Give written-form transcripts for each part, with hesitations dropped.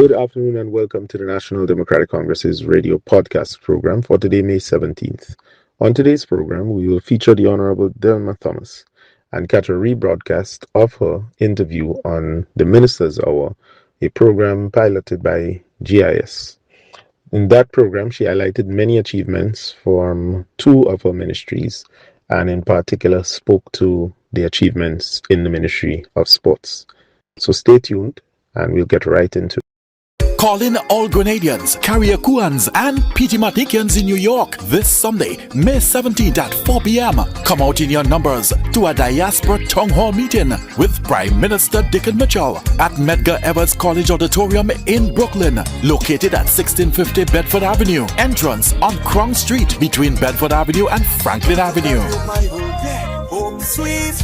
Good afternoon and welcome to the National Democratic Congress's radio podcast program for today, May 17th. On today's program, we will feature the Honorable Delma Thomas and catch a rebroadcast of her interview on the Minister's Hour, a program piloted by GIS. In that program, she highlighted many achievements from two of her ministries and in particular spoke to the achievements in the Ministry of Sports. So stay tuned and we'll get right into it. Calling all Grenadians, Carriacouans, and PT Martiniquans in New York this Sunday, May 17th at 4 p.m. Come out in your numbers to a Diaspora Town Hall meeting with Prime Minister Dickon Mitchell at Medgar Evers College Auditorium in Brooklyn, located at 1650 Bedford Avenue. Entrance on Krong Street between Bedford Avenue and Franklin Avenue.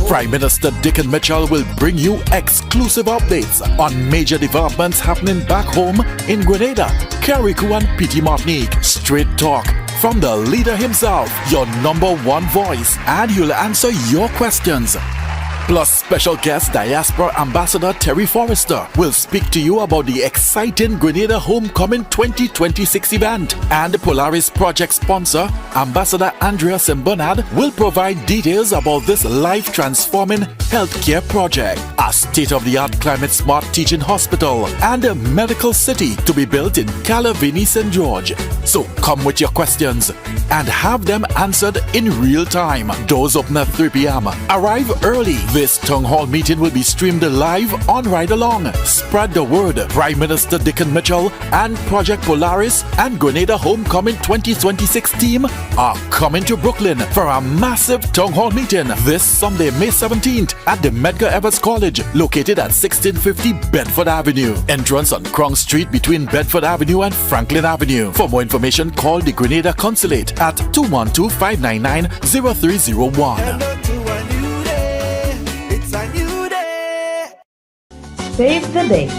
Prime Minister Dickon Mitchell will bring you exclusive updates on major developments happening back home in Grenada, Carriacou and PT Martinique. Straight talk from the leader himself, your number one voice, and he'll answer your questions. Plus, special guest Diaspora Ambassador Terry Forrester will speak to you about the exciting Grenada Homecoming 2026 event. And Polaris project sponsor, Ambassador Andrea Simbernard, will provide details about this life-transforming healthcare project. A state-of-the-art climate-smart teaching hospital and a medical city to be built in Calavini, St. George. So come with your questions and have them answered in real time. Doors open at 3 p.m. Arrive early. This town hall meeting will be streamed live on Ride Along. Spread the word. Prime Minister Dickon Mitchell and Project Polaris and Grenada Homecoming 2026 team are coming to Brooklyn for a massive town hall meeting this Sunday, May 17th at the Medgar Evers College, located at 1650 Bedford Avenue. Entrance on Krong Street between Bedford Avenue and Franklin Avenue. For more information, call the Grenada Consulate at 212-599-0301. Save the Date.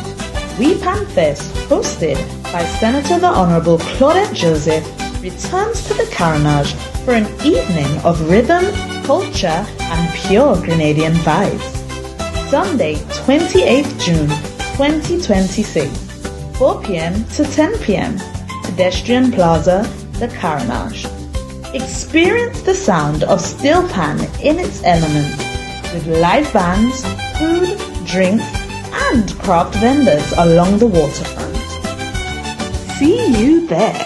We Pan Fest, hosted by Senator the Honorable Claudette Joseph, returns to the Carnage for an evening of rhythm, culture, and pure Grenadian vibes. Sunday, 28th June, 2026, 4 p.m. to 10 p.m. Pedestrian Plaza, the Carnage. Experience the sound of steel pan in its element, with live bands, food, drinks, and craft vendors along the waterfront. See you there.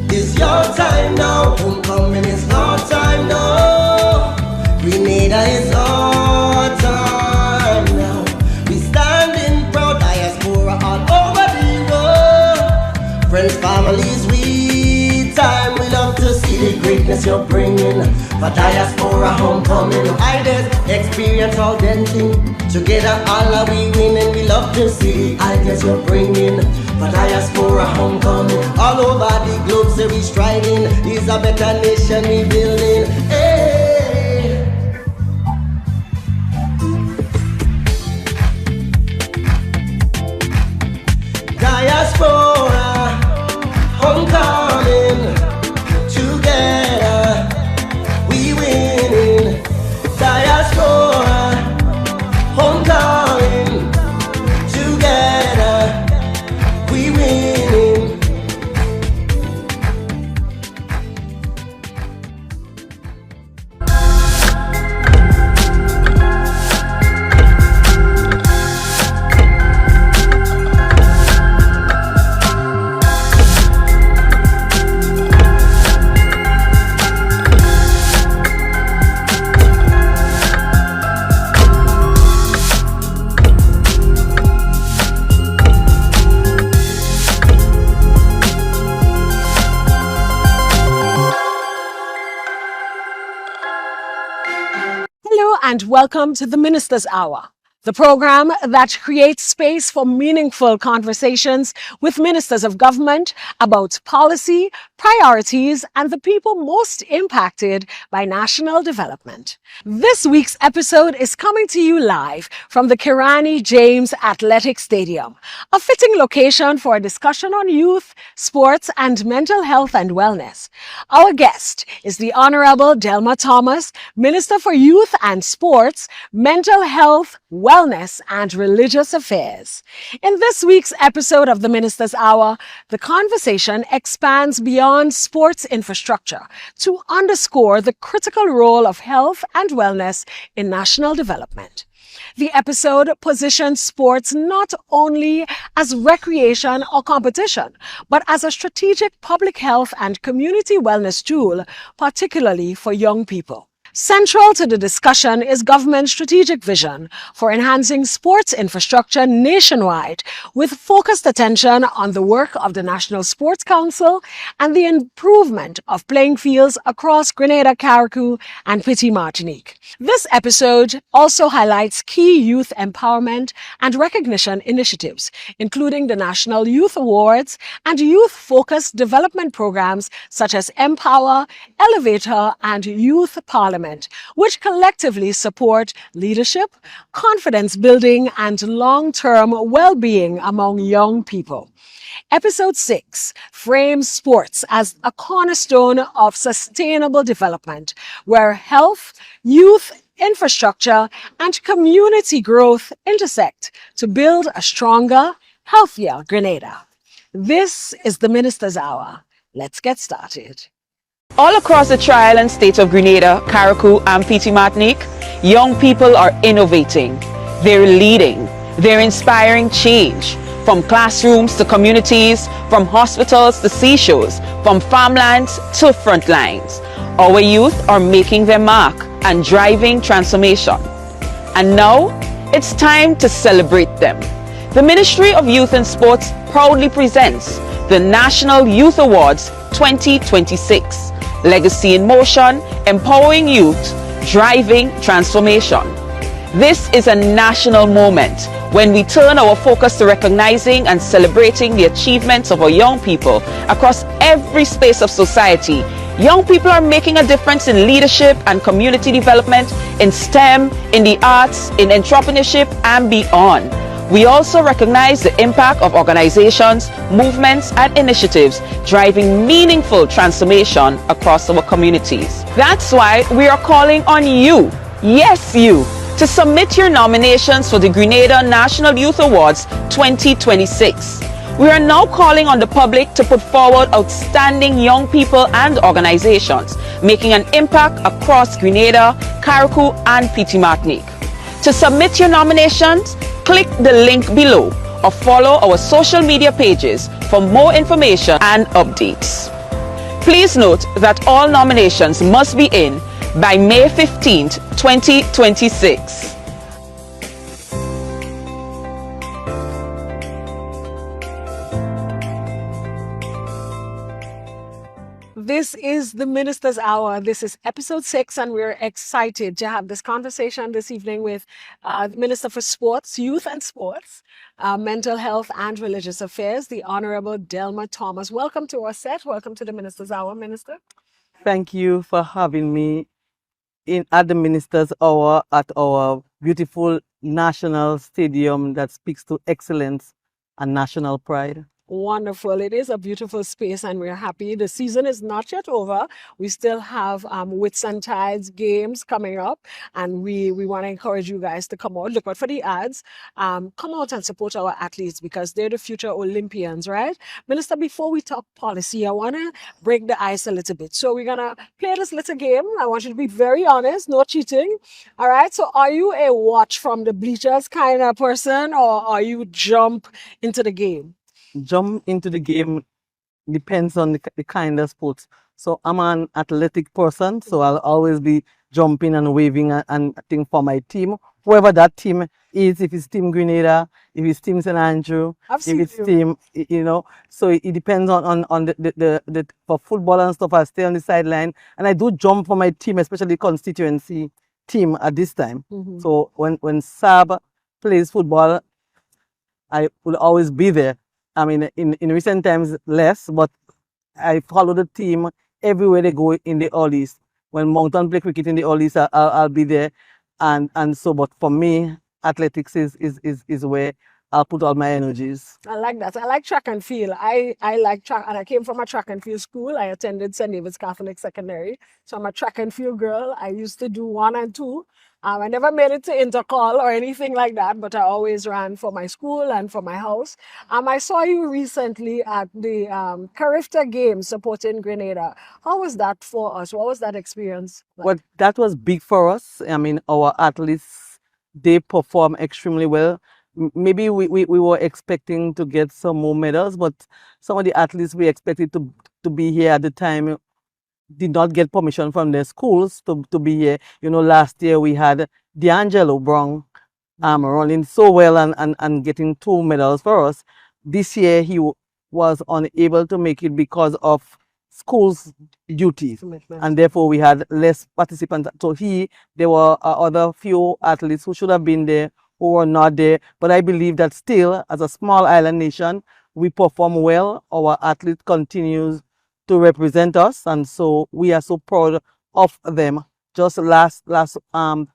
It's your time now, homecoming is our time now. Grenada is our time now. We standing proud, diaspora all over the world. Friends, families, we time, we love to see the greatness you're bringing. For diaspora homecoming, ideas, experience, all them thing. Together all are we winning. We love to see the ideas you're bringing. For diaspora homecoming, all over the globe, say we striving. Is a better nation we building. Hey. Diaspora homecoming, together we winning. Diaspora homecoming, together we winning. And welcome to the Minister's Hour. the program that creates space for meaningful conversations with ministers of government about policy, priorities, and the people most impacted by national development. This week's episode is coming to you live from the Kirani James Athletic Stadium, a fitting location for a discussion on youth, sports, and mental health and wellness. Our guest is the Honorable Delma Thomas, Minister for Youth and Sports, Mental Health, Wellness, and Religious Affairs. In this week's episode of the Minister's Hour, the conversation expands beyond sports infrastructure to underscore the critical role of health and wellness in national development. The episode positions sports not only as recreation or competition, but as a strategic public health and community wellness tool, particularly for young people. Central to the discussion is government's strategic vision for enhancing sports infrastructure nationwide, with focused attention on the work of the National Sports Council and the improvement of playing fields across Grenada, Carriacou, and Petit Martinique. This episode also highlights key youth empowerment and recognition initiatives, including the National Youth Awards and youth-focused development programs such as Empower, Elevator, and Youth Parliament, which collectively support leadership, confidence building, and long-term well-being among young people. Episode 6 frames sports as a cornerstone of sustainable development, where health, youth, infrastructure, and community growth intersect to build a stronger, healthier Grenada. This is the Minister's Hour. Let's get started. All across the tri-island state of Grenada, Carriacou, and Petit Martinique, young people are innovating. They're leading. They're inspiring change. From classrooms to communities, from hospitals to seashores, from farmlands to front lines. Our youth are making their mark and driving transformation. And now, it's time to celebrate them. The Ministry of Youth and Sports proudly presents the National Youth Awards 2026. Legacy in Motion, Empowering Youth, Driving Transformation. This is a national moment when we turn our focus to recognizing and celebrating the achievements of our young people across every space of society. Young people are making a difference in leadership and community development, in STEM, in the arts, in entrepreneurship, and beyond. We also recognize the impact of organizations, movements, and initiatives driving meaningful transformation across our communities. That's why we are calling on you, yes you, to submit your nominations for the Grenada National Youth Awards 2026. We are now calling on the public to put forward outstanding young people and organizations making an impact across Grenada, Carriacou, and Petit Martinique. To submit your nominations, click the link below or follow our social media pages for more information and updates. Please note that all nominations must be in by May 15th, 2026. This is the Minister's Hour. This is episode 6, and we're excited to have this conversation this evening with the Minister for Sports, Youth and Sports, Mental Health and Religious Affairs, the Honorable Delma Thomas. Welcome to our set. Welcome to the Minister's Hour, Minister. Thank you for having me at the Minister's Hour at our beautiful national stadium that speaks to excellence and national pride. Wonderful. It is a beautiful space, and we're happy. The season is not yet over. We still have Wits and Tides games coming up, and we want to encourage you guys to come out. Look out for the ads. Come out and support our athletes because they're the future Olympians, right? Minister, before we talk policy, I want to break the ice a little bit. So we're going to play this little game. I want you to be very honest, no cheating. All right? So are you a watch from the bleachers kind of person, or are you jump into the game? Jump into the game depends on the kind of sports. So I'm an athletic person, so I'll always be jumping and waving and thing for my team, whoever that team is. If it's Team Grenada, if it's Team St. Andrew, if it's team, so it depends on the for football and stuff. I stay on the sideline and I do jump for my team, especially constituency team at this time. So when Sab plays football, I will always be there. I mean, in recent times, less, but I follow the team everywhere they go in the All East. When Mountain play cricket in the All East, I'll be there. And so, but for me, athletics is where I'll put all my energies. I like that. I like track and field. I like track, and I came from a track and field school. I attended St. David's Catholic Secondary. So I'm a track and field girl. I used to do 1 and 2. I never made it to intercall or anything like that, but I always ran for my school and for my house. I saw you recently at the Carifta Games supporting Grenada. How was that for us? What was that experience like? Well, that was big for us. I mean, our athletes, they perform extremely well. Maybe we were expecting to get some more medals, but some of the athletes we expected to be here at the time did not get permission from their schools to be here. You know, last year we had D'Angelo Brown running so well and getting 2 medals for us. This year he was unable to make it because of school's duties, and therefore we had less participants. So there were other few athletes who should have been there who were not there. But I believe that still, as a small island nation, we perform well. Our athlete continues to represent us, and so we are so proud of them. Just last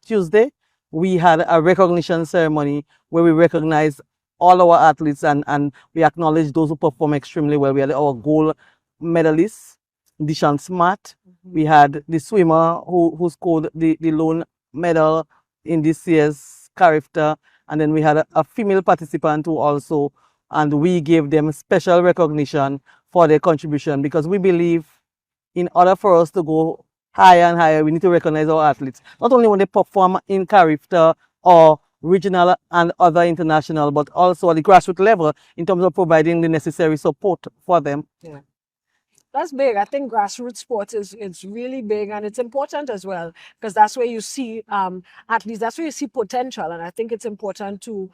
Tuesday, we had a recognition ceremony where we recognized all our athletes and we acknowledge those who perform extremely well. We had our gold medalist, Dishan Smart. We had the swimmer who scored the lone medal in this year's Carifta. And then we had a female participant who also, and we gave them special recognition for their contribution, because we believe in order for us to go higher and higher, we need to recognize our athletes, not only when they perform in Carifta or regional and other international, but also at the grassroots level in terms of providing the necessary support for them. Yeah. That's big. I think grassroots sports is really big, and it's important as well, because that's where you see athletes, that's where you see potential, and I think it's important to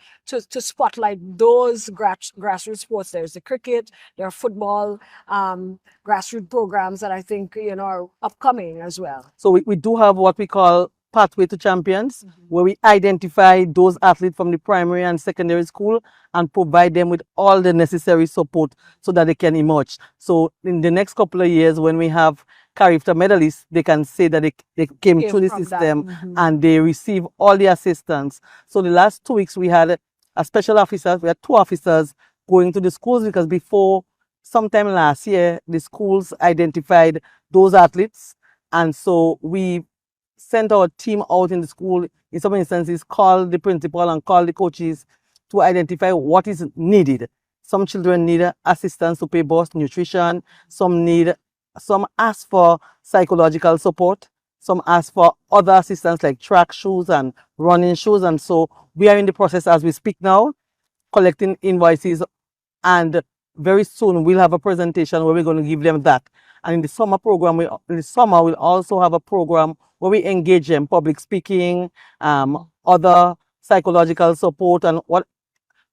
spotlight those grassroots sports. There's the cricket, there are football, grassroots programs that I think are upcoming as well. So we do have what we call Pathway to Champions, where we identify those athletes from the primary and secondary school and provide them with all the necessary support so that they can emerge. So in the next couple of years, when we have Carifta medalists, they can say that they came through the system and they receive all the assistance. So the last 2 weeks, we had a special officer, we had 2 officers going to the schools, because before, sometime last year, the schools identified those athletes. And so we sent our team out in the school, in some instances, call the principal and call the coaches to identify what is needed. Some children need assistance to pay bus, nutrition. Some ask for psychological support. Some ask for other assistance like track shoes and running shoes. And so we are in the process as we speak now, collecting invoices, and very soon we'll have a presentation where we're going to give them that. And in the summer program, we'll also have a program where we engage them, public speaking, other psychological support, and what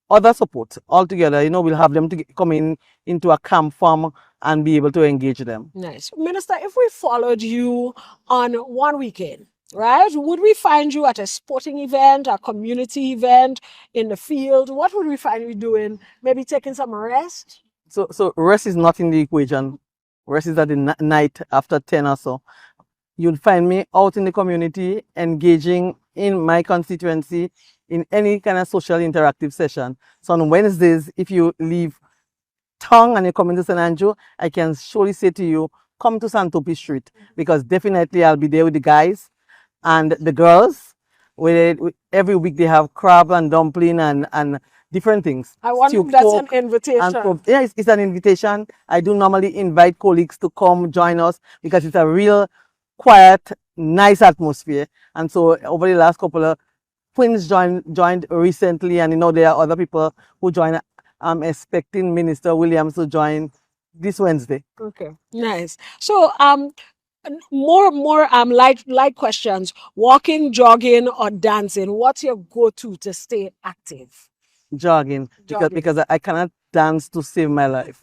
other support altogether. We'll have them to come into a camp form and be able to engage them. Nice. Minister, if we followed you on one weekend, right, would we find you at a sporting event, a community event, in the field? What would we find you doing? Maybe taking some rest? So rest is not in the equation. Rest is at the night after 10 or so. You'll find me out in the community, engaging in my constituency in any kind of social interactive session. So on Wednesdays, if you leave town and you come into St. Andrew, I can surely say to you, come to Santopi Street, because definitely I'll be there with the guys and the girls. Every week they have crab and dumpling and different things. I wonder if that's an invitation. Yeah, it's an invitation. I do normally invite colleagues to come join us, because it's a real quiet, nice atmosphere. And so over the last couple of twins joined recently, and there are other people who join. I'm expecting Minister Williams to join this Wednesday. Okay, nice. So more light questions. Walking, jogging, or dancing? What's your go-to to stay active? Jogging. Because I cannot dance to save my life.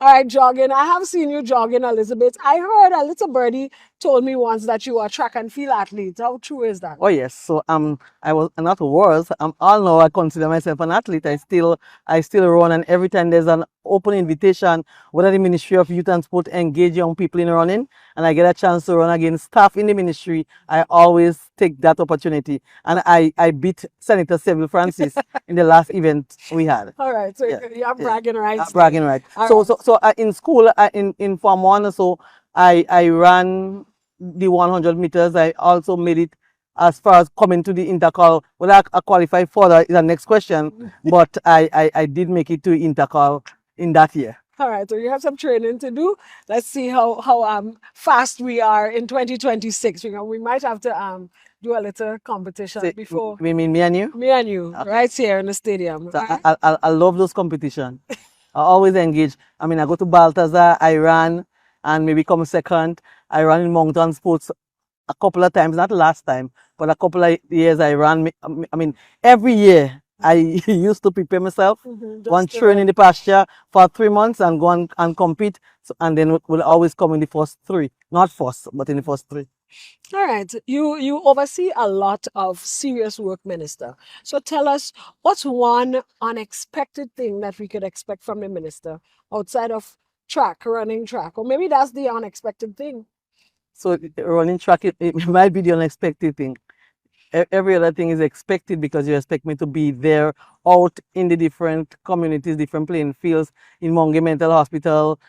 All right, jogging. I have seen you jogging, Elizabeth. I heard a little birdie told me once that you are a track and field athlete. How true is that? Oh yes, so I was not was all now I consider myself an athlete. I still run, and every time there's an open invitation, whether the Ministry of Youth and Sport engage young people in running, and I get a chance to run against staff in the ministry, I always take that opportunity. And I beat Senator Seville Francis in the last event we had. All right, so Yeah, you're bragging rights. bragging right. All So in school, in Form 1 or so, I ran the 100 meters. I also made it as far as coming to the intercall. Whether I qualify for that is the next question, but I did make it to intercall in that year. All right, so you have some training to do. Let's see how fast we are in 2026. We might have to do a little competition Say, before we mean me and you? me and you, Okay. right here in the stadium. So Right? I love those competition. I always engage. I mean, I go to Baltazar, I ran, and maybe come second. I ran in mountain sports a couple of times, not last time, but a couple of years I ran. I mean, every year I used to prepare myself, go and train in the pasture for 3 months and go and compete. So, and then we'll always come in the first 3, not first, but in the first 3. All right, you oversee a lot of serious work, Minister. So tell us, what's one unexpected thing that we could expect from the minister outside of running track, or maybe that's the unexpected thing. So running track, it might be the unexpected thing. Every other thing is expected because you expect me to be there out in the different communities, different playing fields, in Monge Mental Hospital,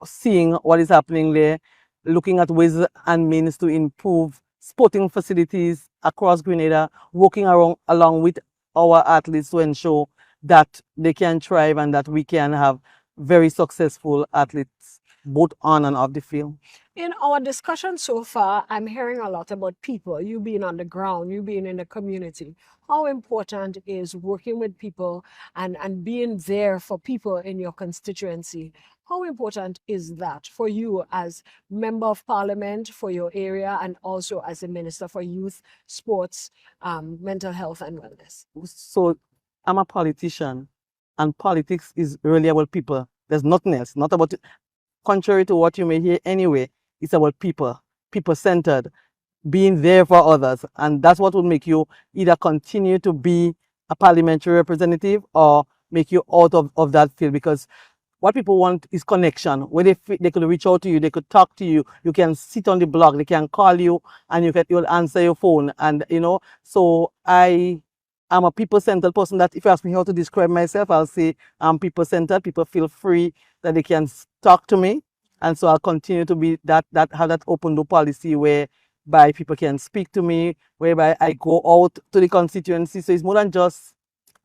seeing what is happening there, looking at ways and means to improve sporting facilities across Grenada, working along with our athletes to ensure that they can thrive and that we can have very successful athletes both on and off the field. In our discussion so far, I'm hearing a lot about people, you being on the ground, you being in the community. How important is working with people and being there for people in your constituency? How important is that for you as Member of Parliament for your area and also as a Minister for Youth, Sports, Mental Health and Wellness? So I'm a politician, and politics is really about people. There's nothing else, not about, contrary to what you may hear anyway, it's about people, people-centered, being there for others. And that's what will make you either continue to be a parliamentary representative or make you out of that field, because what people want is connection, where they could reach out to you, they could talk to you, you can sit on the block, they can call you, and you'll answer your phone. And, so I am a people-centered person that if you ask me how to describe myself, I'll say I'm people-centered. People feel free that they can talk to me. And so I'll continue to be have that open door policy whereby people can speak to me, whereby I go out to the constituency. So it's more than just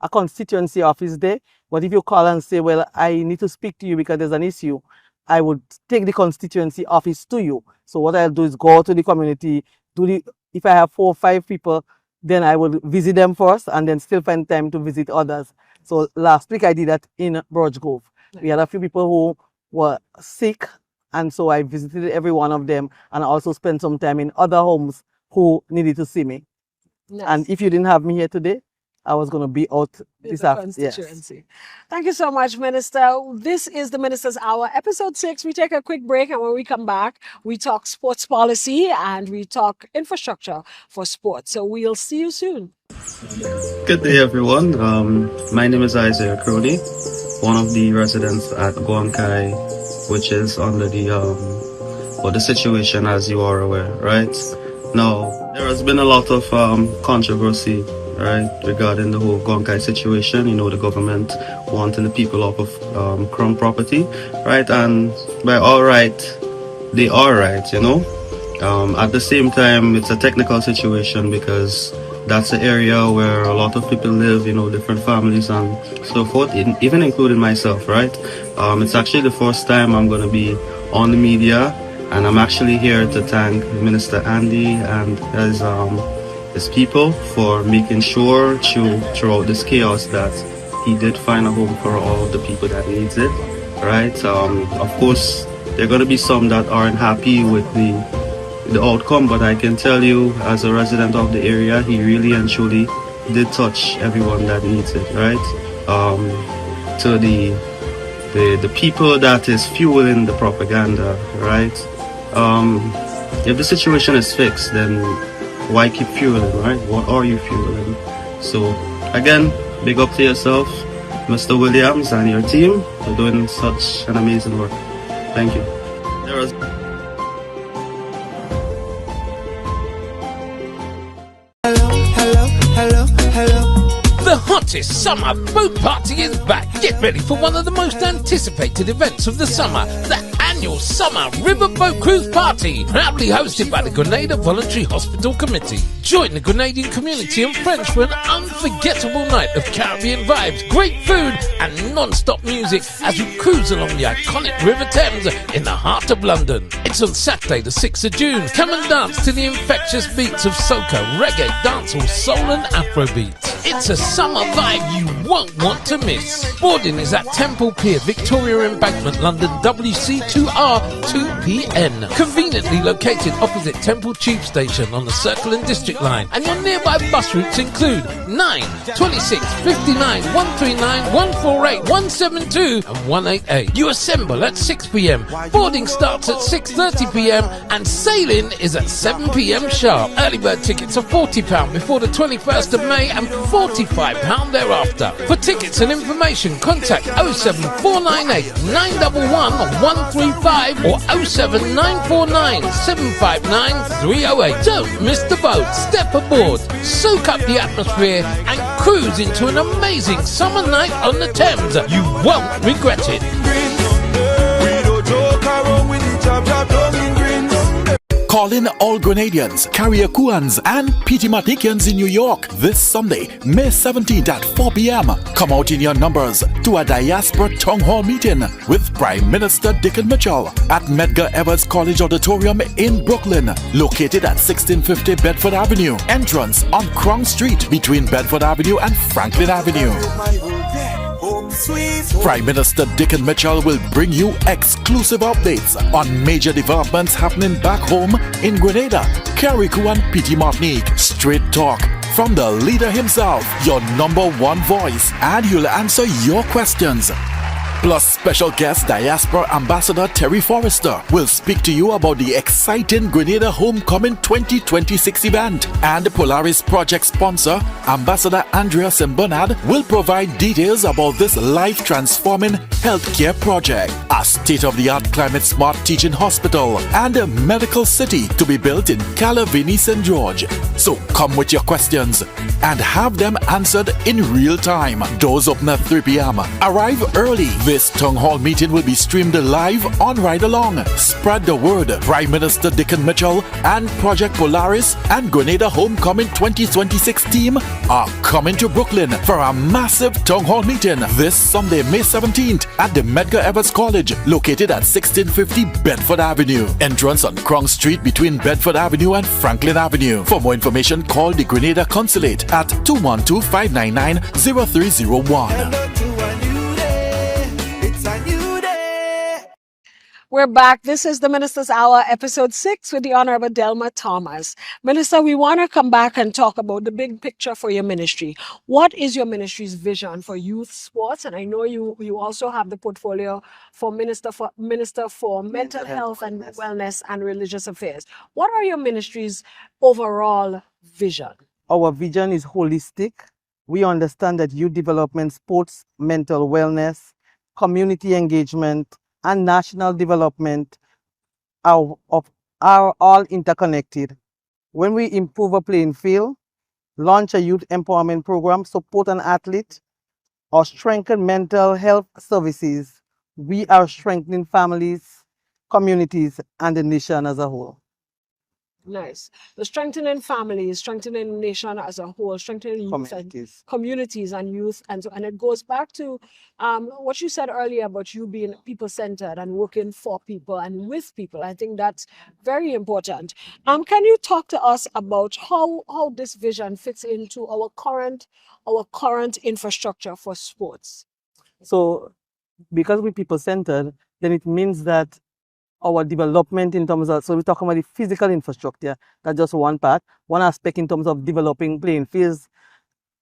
a constituency office there. But if you call and say, well, I need to speak to you because there's an issue, I would take the constituency office to you. So what I'll do is go to the community, if I have 4 or 5 people, then I will visit them first and then still find time to visit others. So last week I did that in Burge Grove. We had a few people who were sick, and so I visited every one of them, and I also spent some time in other homes who needed to see me. Nice. And if you didn't have me here today, I was going to be out this afternoon. Constituency. Yes. Thank you so much, Minister. This is the Minister's Hour, episode 6. We take a quick break, and when we come back, we talk sports policy and we talk infrastructure for sports. So we'll see you soon. Good day, everyone. My name is Isaiah Crowley, one of the residents at Guankai, which is under the situation, as you are aware, right? Now, there has been a lot of controversy, right, regarding the whole Guankai situation. The government wanting the people off of Crown property, right? And by all right, they are right, At the same time, it's a technical situation because that's the area where a lot of people live, different families and so forth, even including myself, right? It's actually the first time I'm going to be on the media, and I'm actually here to thank Minister Andy and his people for making sure throughout this chaos that he did find a home for all the people that needs it, right? Of course, there are going to be some that aren't happy with the outcome, but I can tell you, as a resident of the area, he really and truly did touch everyone that needs it, right? To the people that is fueling the propaganda, right? if the situation is fixed, then why keep fueling, right? What are you fueling? So again, big up to yourself, Mr. Williams, and your team for doing such an amazing work. Thank you. There is The hottest summer boat party is back. Get ready for one of the most anticipated events of the summer, the annual Summer Riverboat Cruise Party, proudly hosted by the Grenada Voluntary Hospital Committee. Join the Grenadian community and friends for an unforgettable night of Caribbean vibes, great food and non-stop music as we cruise along the iconic River Thames in the heart of London. It's on Saturday the 6th of June. Come and dance to the infectious beats of soca, reggae, dancehall, soul and Afrobeat. It's a summer vibe you won't want to miss. Boarding is at Temple Pier, Victoria Embankment, London, WC2R 2PN. Conveniently located opposite Temple Tube Station on the Circle and District Line. And your nearby bus routes include 9, 26, 59, 139, 148, 172 and 188. You assemble at 6 p.m. Boarding starts at 6:30 p.m. and sailing is at 7 p.m. sharp. Early bird tickets are £40 before the 21st of May and £45 thereafter. For tickets and information, contact 07498 911 135 or 07949 759 308. Don't miss the boat. Step aboard, soak up the atmosphere and cruise into an amazing summer night on the Thames. You won't regret it. Calling all Grenadians, Carriacouans, and Pitimaticians in New York this Sunday, May 17th at 4 p.m. Come out in your numbers to a Diaspora Town Hall meeting with Prime Minister Dickon Mitchell at Medgar Evers College Auditorium in Brooklyn, located at 1650 Bedford Avenue. Entrance on Crown Street between Bedford Avenue and Franklin Avenue. Prime Minister Dickon Mitchell will bring you exclusive updates on major developments happening back home in Grenada, Carriacou and Petit Martinique. Straight talk from the leader himself, your number one voice, and he'll answer your questions. Plus, special guest Diaspora Ambassador Terry Forrester will speak to you about the exciting Grenada Homecoming 2026 event. And Polaris project sponsor, Ambassador Andrea Simbernard, will provide details about this life-transforming healthcare project. A state-of-the-art climate-smart teaching hospital and a medical city to be built in Calavini St. George. So come with your questions and have them answered in real time. Doors open at 3 p.m. Arrive early. This town hall meeting will be streamed live on Ride Along. Spread the word. Prime Minister Dickon Mitchell and Project Polaris and Grenada Homecoming 2026 team are coming to Brooklyn for a massive town hall meeting this Sunday, May 17th at the Medgar Evers College, located at 1650 Bedford Avenue. Entrance on Crown Street between Bedford Avenue and Franklin Avenue. For more information, call the Grenada Consulate at 212-599-0301. We're back. This is the Minister's Hour, episode 6 with the Honorable Delma Thomas. Minister, we want to come back and talk about the big picture for your ministry. What is your ministry's vision for youth sports? And I know you also have the portfolio for Minister for Mental Health and Wellness and Religious Affairs. What are your ministry's overall vision? Our vision is holistic. We understand that youth development, sports, mental wellness, community engagement, and national development are all interconnected. When we improve a playing field, launch a youth empowerment program, support an athlete, or strengthen mental health services, we are strengthening families, communities, and the nation as a whole. Nice. The strengthening families, strengthening the nation as a whole, strengthening youth and communities and youth. And it goes back to what you said earlier about you being people-centered and working for people and with people. I think that's very important. Can you talk to us about how this vision fits into our current infrastructure for sports? So because we're people-centered, then it means that our development in terms of, so we're talking about the physical infrastructure, that's just one part. One aspect in terms of developing playing fields,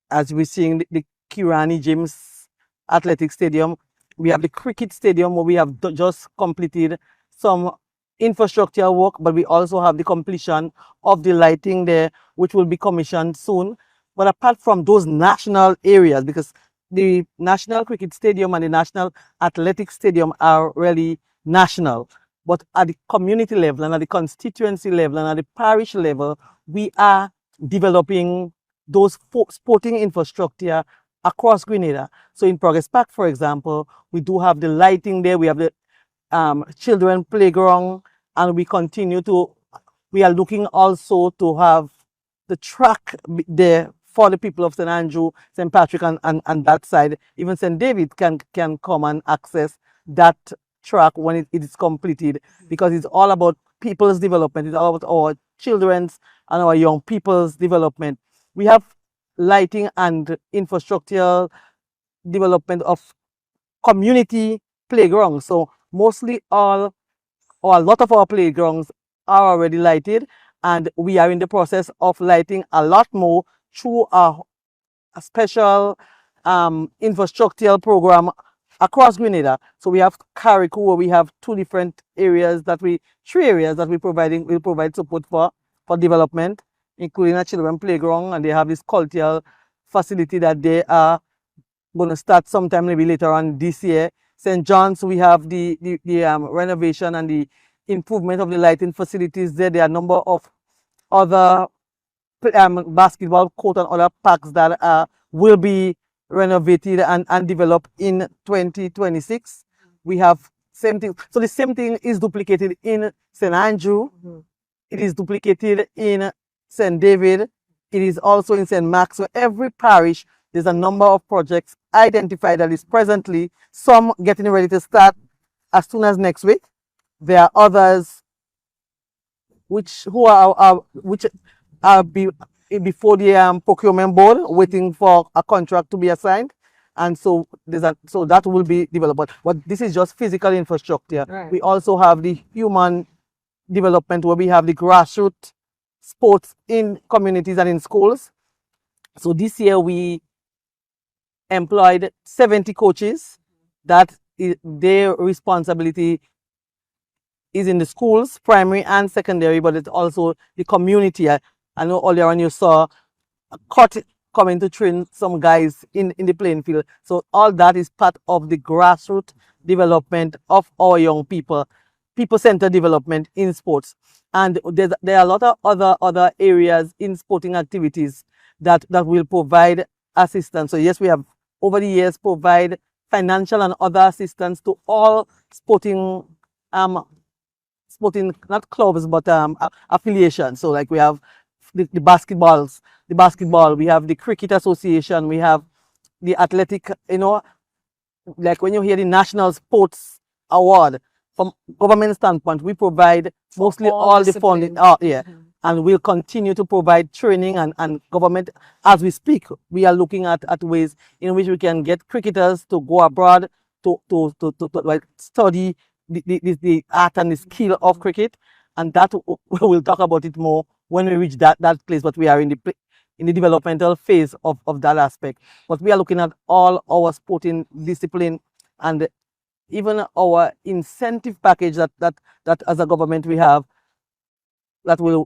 as we're seeing the Kirani James Athletic Stadium, we have the cricket stadium where we have just completed some infrastructure work, but we also have the completion of the lighting there, which will be commissioned soon. But apart from those national areas, because the National Cricket Stadium and the National Athletic Stadium are really national, but at the community level and at the constituency level and at the parish level, we are developing those sporting infrastructure across Grenada. So in Progress Park, for example, we do have the lighting there, we have the children playground, and we are looking also to have the track there for the people of St. Andrew, St. Patrick, and that side. Even St. David can come and access that track when it is completed, because it's all about people's development. It's all about our children's and our young people's development. We have lighting and infrastructure development of community playgrounds. So mostly all or a lot of our playgrounds are already lighted, and we are in the process of lighting a lot more through a special infrastructural program across Grenada. So we have Carriacou, where we have three areas that we will provide support for development, including a children playground, and they have this cultural facility that they are going to start sometime maybe later on this year. St. John's, we have the renovation and the improvement of the lighting facilities there. There are a number of other basketball court and other parks that will be renovated and developed in 2026. We have same thing. So the same thing is duplicated in St. Andrew. It is duplicated in St. David. It is also in St. Mark. So every parish, there's a number of projects identified that is presently, some getting ready to start as soon as next week. There are others which are before the procurement board, waiting for a contract to be assigned, and so that will be developed. But this is just physical infrastructure. Right. We also have the human development, where we have the grassroots sports in communities and in schools. So this year we employed 70 coaches that their responsibility is in the schools, primary and secondary, but it's also the community. I know earlier on you saw a court coming to train some guys in the playing field. So all that is part of the grassroots development of our young people, people-centered development in sports. And there are a lot of other areas in sporting activities that will provide assistance. So yes, we have over the years provide financial and other assistance to all sporting not clubs, but affiliations. So like we have the basketball, we have the cricket association, we have the athletic, like when you hear the National Sports Award, from government standpoint, we provide mostly all the funding out here. And we'll continue to provide training and government. As we speak, we are looking at ways in which we can get cricketers to go abroad to study the art and the skill of cricket. And that we'll talk about it more when we reach that place. But we are in the developmental phase of that aspect. But we are looking at all our sporting discipline, and even our incentive package that as a government we have, that will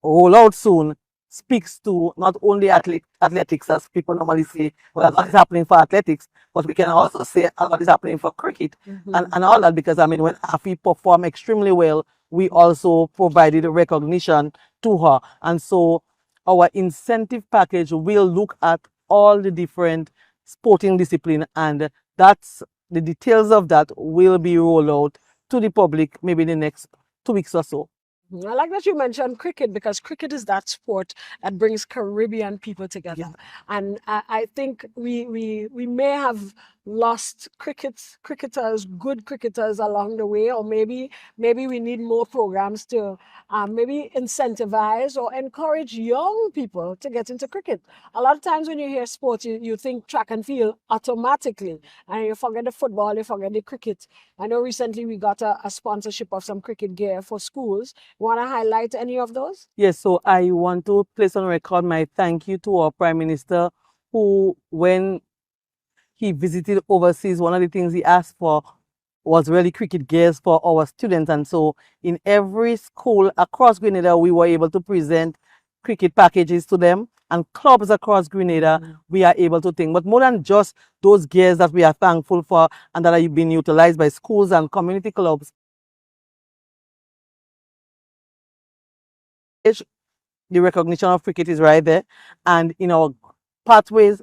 roll out soon, speaks to not only athletics, as people normally say, well, a lot is happening for athletics, but we can also say a lot is happening for cricket and all that, because I mean, when Afi performed extremely well, we also provided recognition to her. And so our incentive package will look at all the different sporting discipline, and that's the details of that will be rolled out to the public maybe in the next 2 weeks or so. I like that you mentioned cricket, because cricket is that sport that brings Caribbean people together. Yeah. And I think we may have lost cricketers, good cricketers along the way, or maybe we need more programs to maybe incentivize or encourage young people to get into cricket. A lot of times when you hear sports, you think track and field automatically, and you forget the football, you forget the cricket. I know recently we got a sponsorship of some cricket gear for schools. Want to highlight any of those? Yes, so I want to place on record my thank you to our Prime Minister, who, when he visited overseas, one of the things he asked for was really cricket gears for our students. And so in every school across Grenada, we were able to present cricket packages to them, and clubs across Grenada, we are able to think. But more than just those gears that we are thankful for and that are being utilized by schools and community clubs, the recognition of cricket is right there. And in our pathways,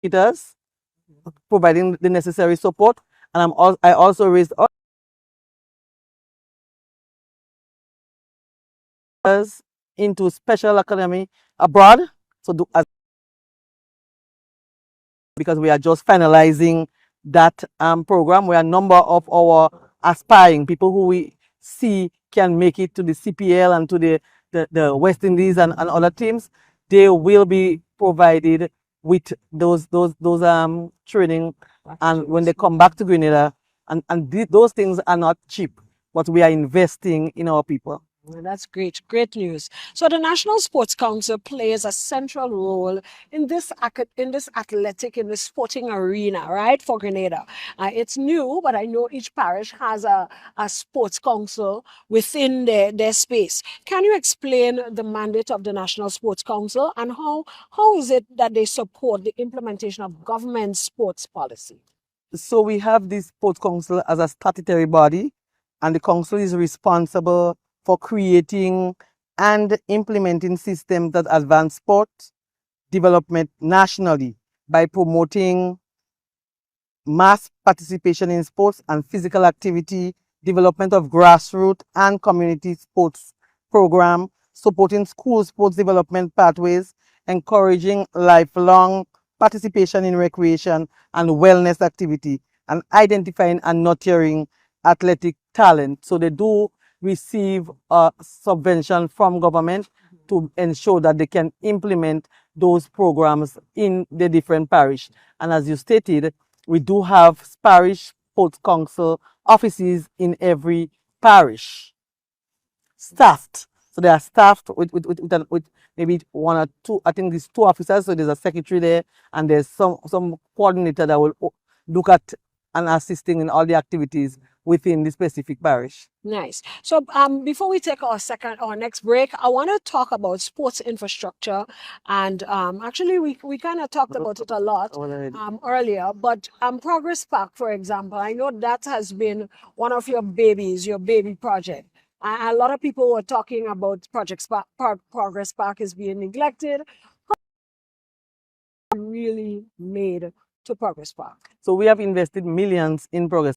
it is providing the necessary support. And I also raised others into special academy abroad. So because we are just finalizing that program, where a number of our aspiring people who we see can make it to the CPL and to the West Indies and other teams, they will be provided with those training, and when they come back to Grenada, and those things are not cheap, but we are investing in our people. Well, that's great, great news. So the National Sports Council plays a central role in this athletic, in this sporting arena, right, for Grenada. It's new, but I know each parish has a sports council within their space. Can you explain the mandate of the National Sports Council, and how is it that they support the implementation of government sports policy? So we have this sports council as a statutory body, and the council is responsible for creating and implementing systems that advance sport development nationally by promoting mass participation in sports and physical activity, development of grassroots and community sports program, supporting school sports development pathways, encouraging lifelong participation in recreation and wellness activity, and identifying and nurturing athletic talent. So they do receive a subvention from government to ensure that they can implement those programs in the different parish. And as you stated, we do have parish sports council offices in every parish, staffed. So they are staffed with maybe one or two, I think there's two officers, so there's a secretary there, and there's some coordinator that will look at and assisting in all the activities within the specific parish. Nice. So before we take our next break, I want to talk about sports infrastructure, and actually we kind of talked about it a lot earlier. But Progress Park, for example, I know that has been one of your babies, your baby project. A lot of people were talking about Progress Park is being neglected. How really made to Progress Park? So we have invested millions in Progress.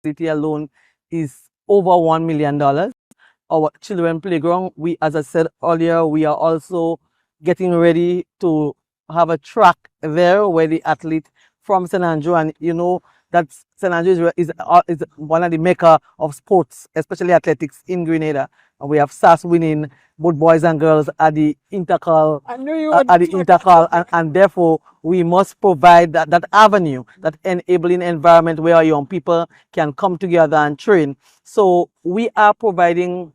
City alone is over $1 million. Our children playground, as I said earlier, we are also getting ready to have a track there where the athlete from St. Andrew, and you know that St. Andrew is one of the mecca of sports, especially athletics in Grenada. And we have SAS winning both boys and girls at the intercal, and therefore we must provide that avenue, that enabling environment where young people can come together and train. So we are providing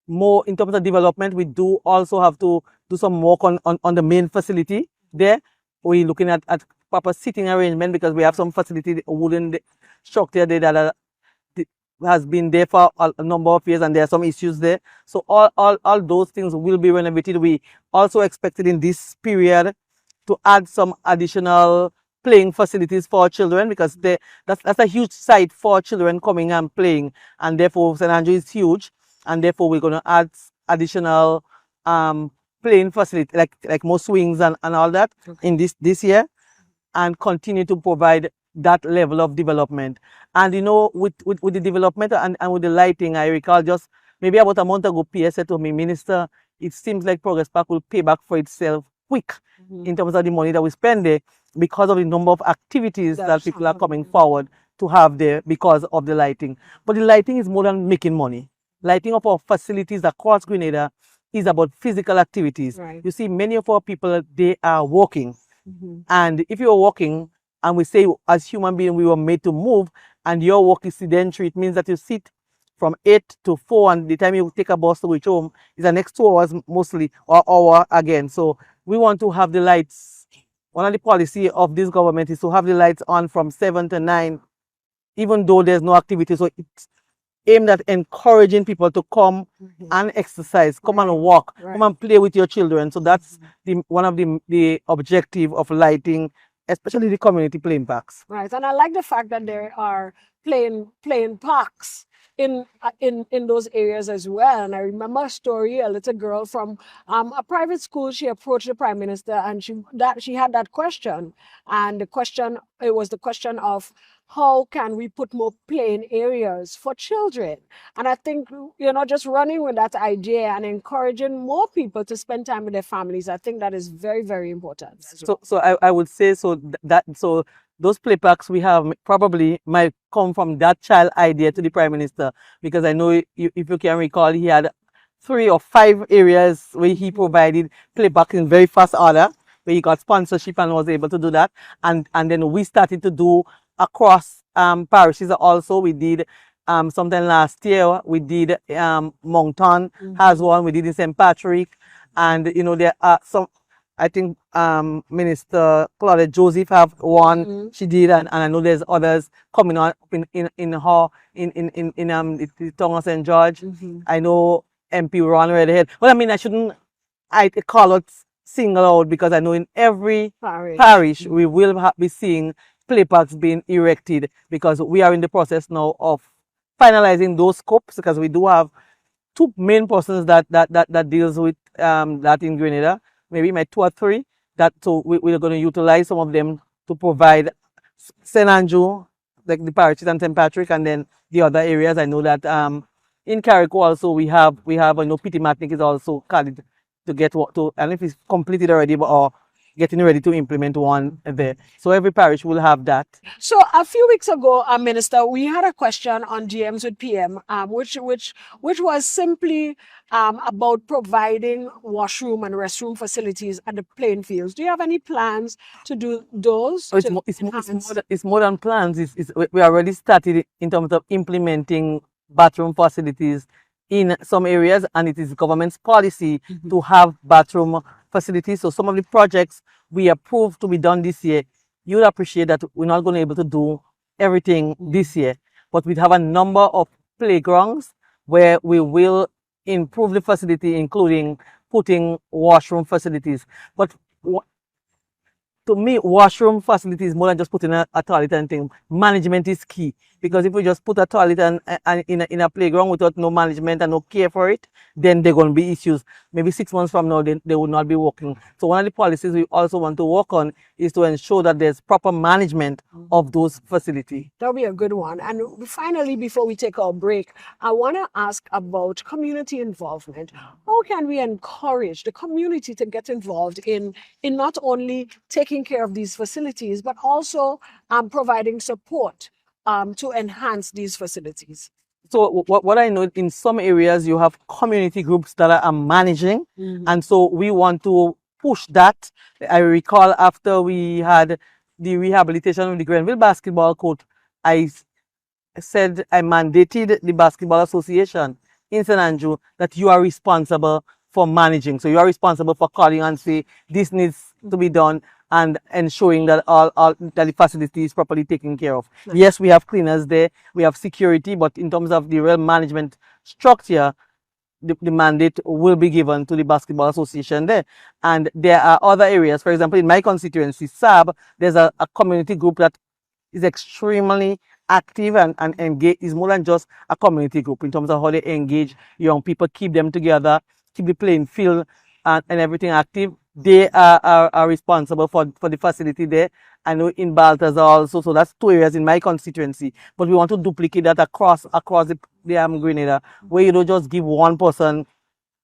more in terms of development. We do also have to do some work on the main facility there. We're looking at proper seating arrangement, because we have some facility, wooden structure there that has been there for a number of years, and there are some issues there. So all those things will be renovated. We also expected in this period to add some additional playing facilities for children, because that's a huge site for children coming and playing, and therefore St. Andrew is huge, and therefore we're going to add additional playing facility like more swings and all that in this year, and continue to provide that level of development. And you know, with the development and with the lighting, I recall just maybe about a month ago, PS said to me, Minister, it seems like Progress Park will pay back for itself quick in terms of the money that we spend there, because of the number of activities that people are coming forward to have there because of the lighting. But the lighting is more than making money. Lighting of our facilities across Grenada is about physical activities. Right. You see, many of our people, they are walking. And if you're walking, and we say as human beings we were made to move, and your work is sedentary, it means that you sit from 8 to 4, and the time you take a bus to reach home is the next 2 hours mostly, or hour again. So we want to have the lights one of the policy of this government is to have the lights on from 7 to 9, even though there's no activity. So it's aimed at encouraging people to come and exercise, come and walk, come and play with your children. So that's one of the objective of lighting, especially the community playing parks. Right, and I like the fact that there are playing parks in those areas as well. And I remember a story: a little girl from a private school. She approached the Prime Minister, and she had that question, and it was the question of how can we put more playing areas for children. And I think, just running with that idea and encouraging more people to spend time with their families, I think that is very, very important. So I would say so those play parks we have probably might come from that child idea to the Prime Minister, because I know if you can recall, he had 3 or 5 areas where he provided play parks in very fast order, where he got sponsorship and was able to do that. And then we started to do across parishes also. We did sometime last year, we did Moncton has one, we did in St. Patrick, and there are some. I think Minister Claudette Joseph have one. She did, and I know there's others coming on in the town of St. George. I know MP Ron Redhead. Well, I mean, I call it single out, because I know in every parish we will be seeing play parks being erected, because we are in the process now of finalizing those scopes, because we do have 2 main persons that deals with that in Grenada. Maybe my 2 or 3, so we're going to utilize some of them to provide St. Andrew, like the parishes, and St. Patrick, and then the other areas. I know that in Carriacou also we have I know Petit Martinique is also called to get I don't know if it's completed already, or getting ready to implement one there. So every parish will have that. So a few weeks ago, Minister, we had a question on GMs with PM, which was simply about providing washroom and restroom facilities at the playing fields. Do you have any plans to do those? It's more than plans. We already started in terms of implementing bathroom facilities in some areas, and it is government's policy to have bathroom facilities. So some of the projects we approved to be done this year, you'll appreciate that we're not going to be able to do everything this year, but we have a number of playgrounds where we will improve the facility, including putting washroom facilities. But to me, washroom facility is more than just putting a toilet and thing. Management is key, because if we just put a toilet and in a playground without no management and no care for it, then there are going to be issues. Maybe 6 months from now, they will not be working. So one of the policies we also want to work on is to ensure that there's proper management of those facilities. That'll be a good one. And finally, before we take our break, I want to ask about community involvement. How can we encourage the community to get involved in not only taking care of these facilities, but also providing support to enhance these facilities? So what I know, in some areas you have community groups that are managing, and so we want to push that. I recall after we had the rehabilitation of the Grenville basketball court, I said I mandated the Basketball Association in St. Andrew that you are responsible for managing. So you are responsible for calling and say this needs to be done, and ensuring that all that the facility is properly taken care of. Yes, we have cleaners there, we have security, but in terms of the real management structure, the mandate will be given to the Basketball Association there. And there are other areas, for example, in my constituency, SAB, there's a community group that is extremely active and engaged. Is more than just a community group in terms of how they engage young people, keep them together, keep the playing field and everything active. They are responsible for the facility there. I know in Balthazar also, so that's 2 areas in my constituency. But we want to duplicate that across the Grenada, where you don't just give one person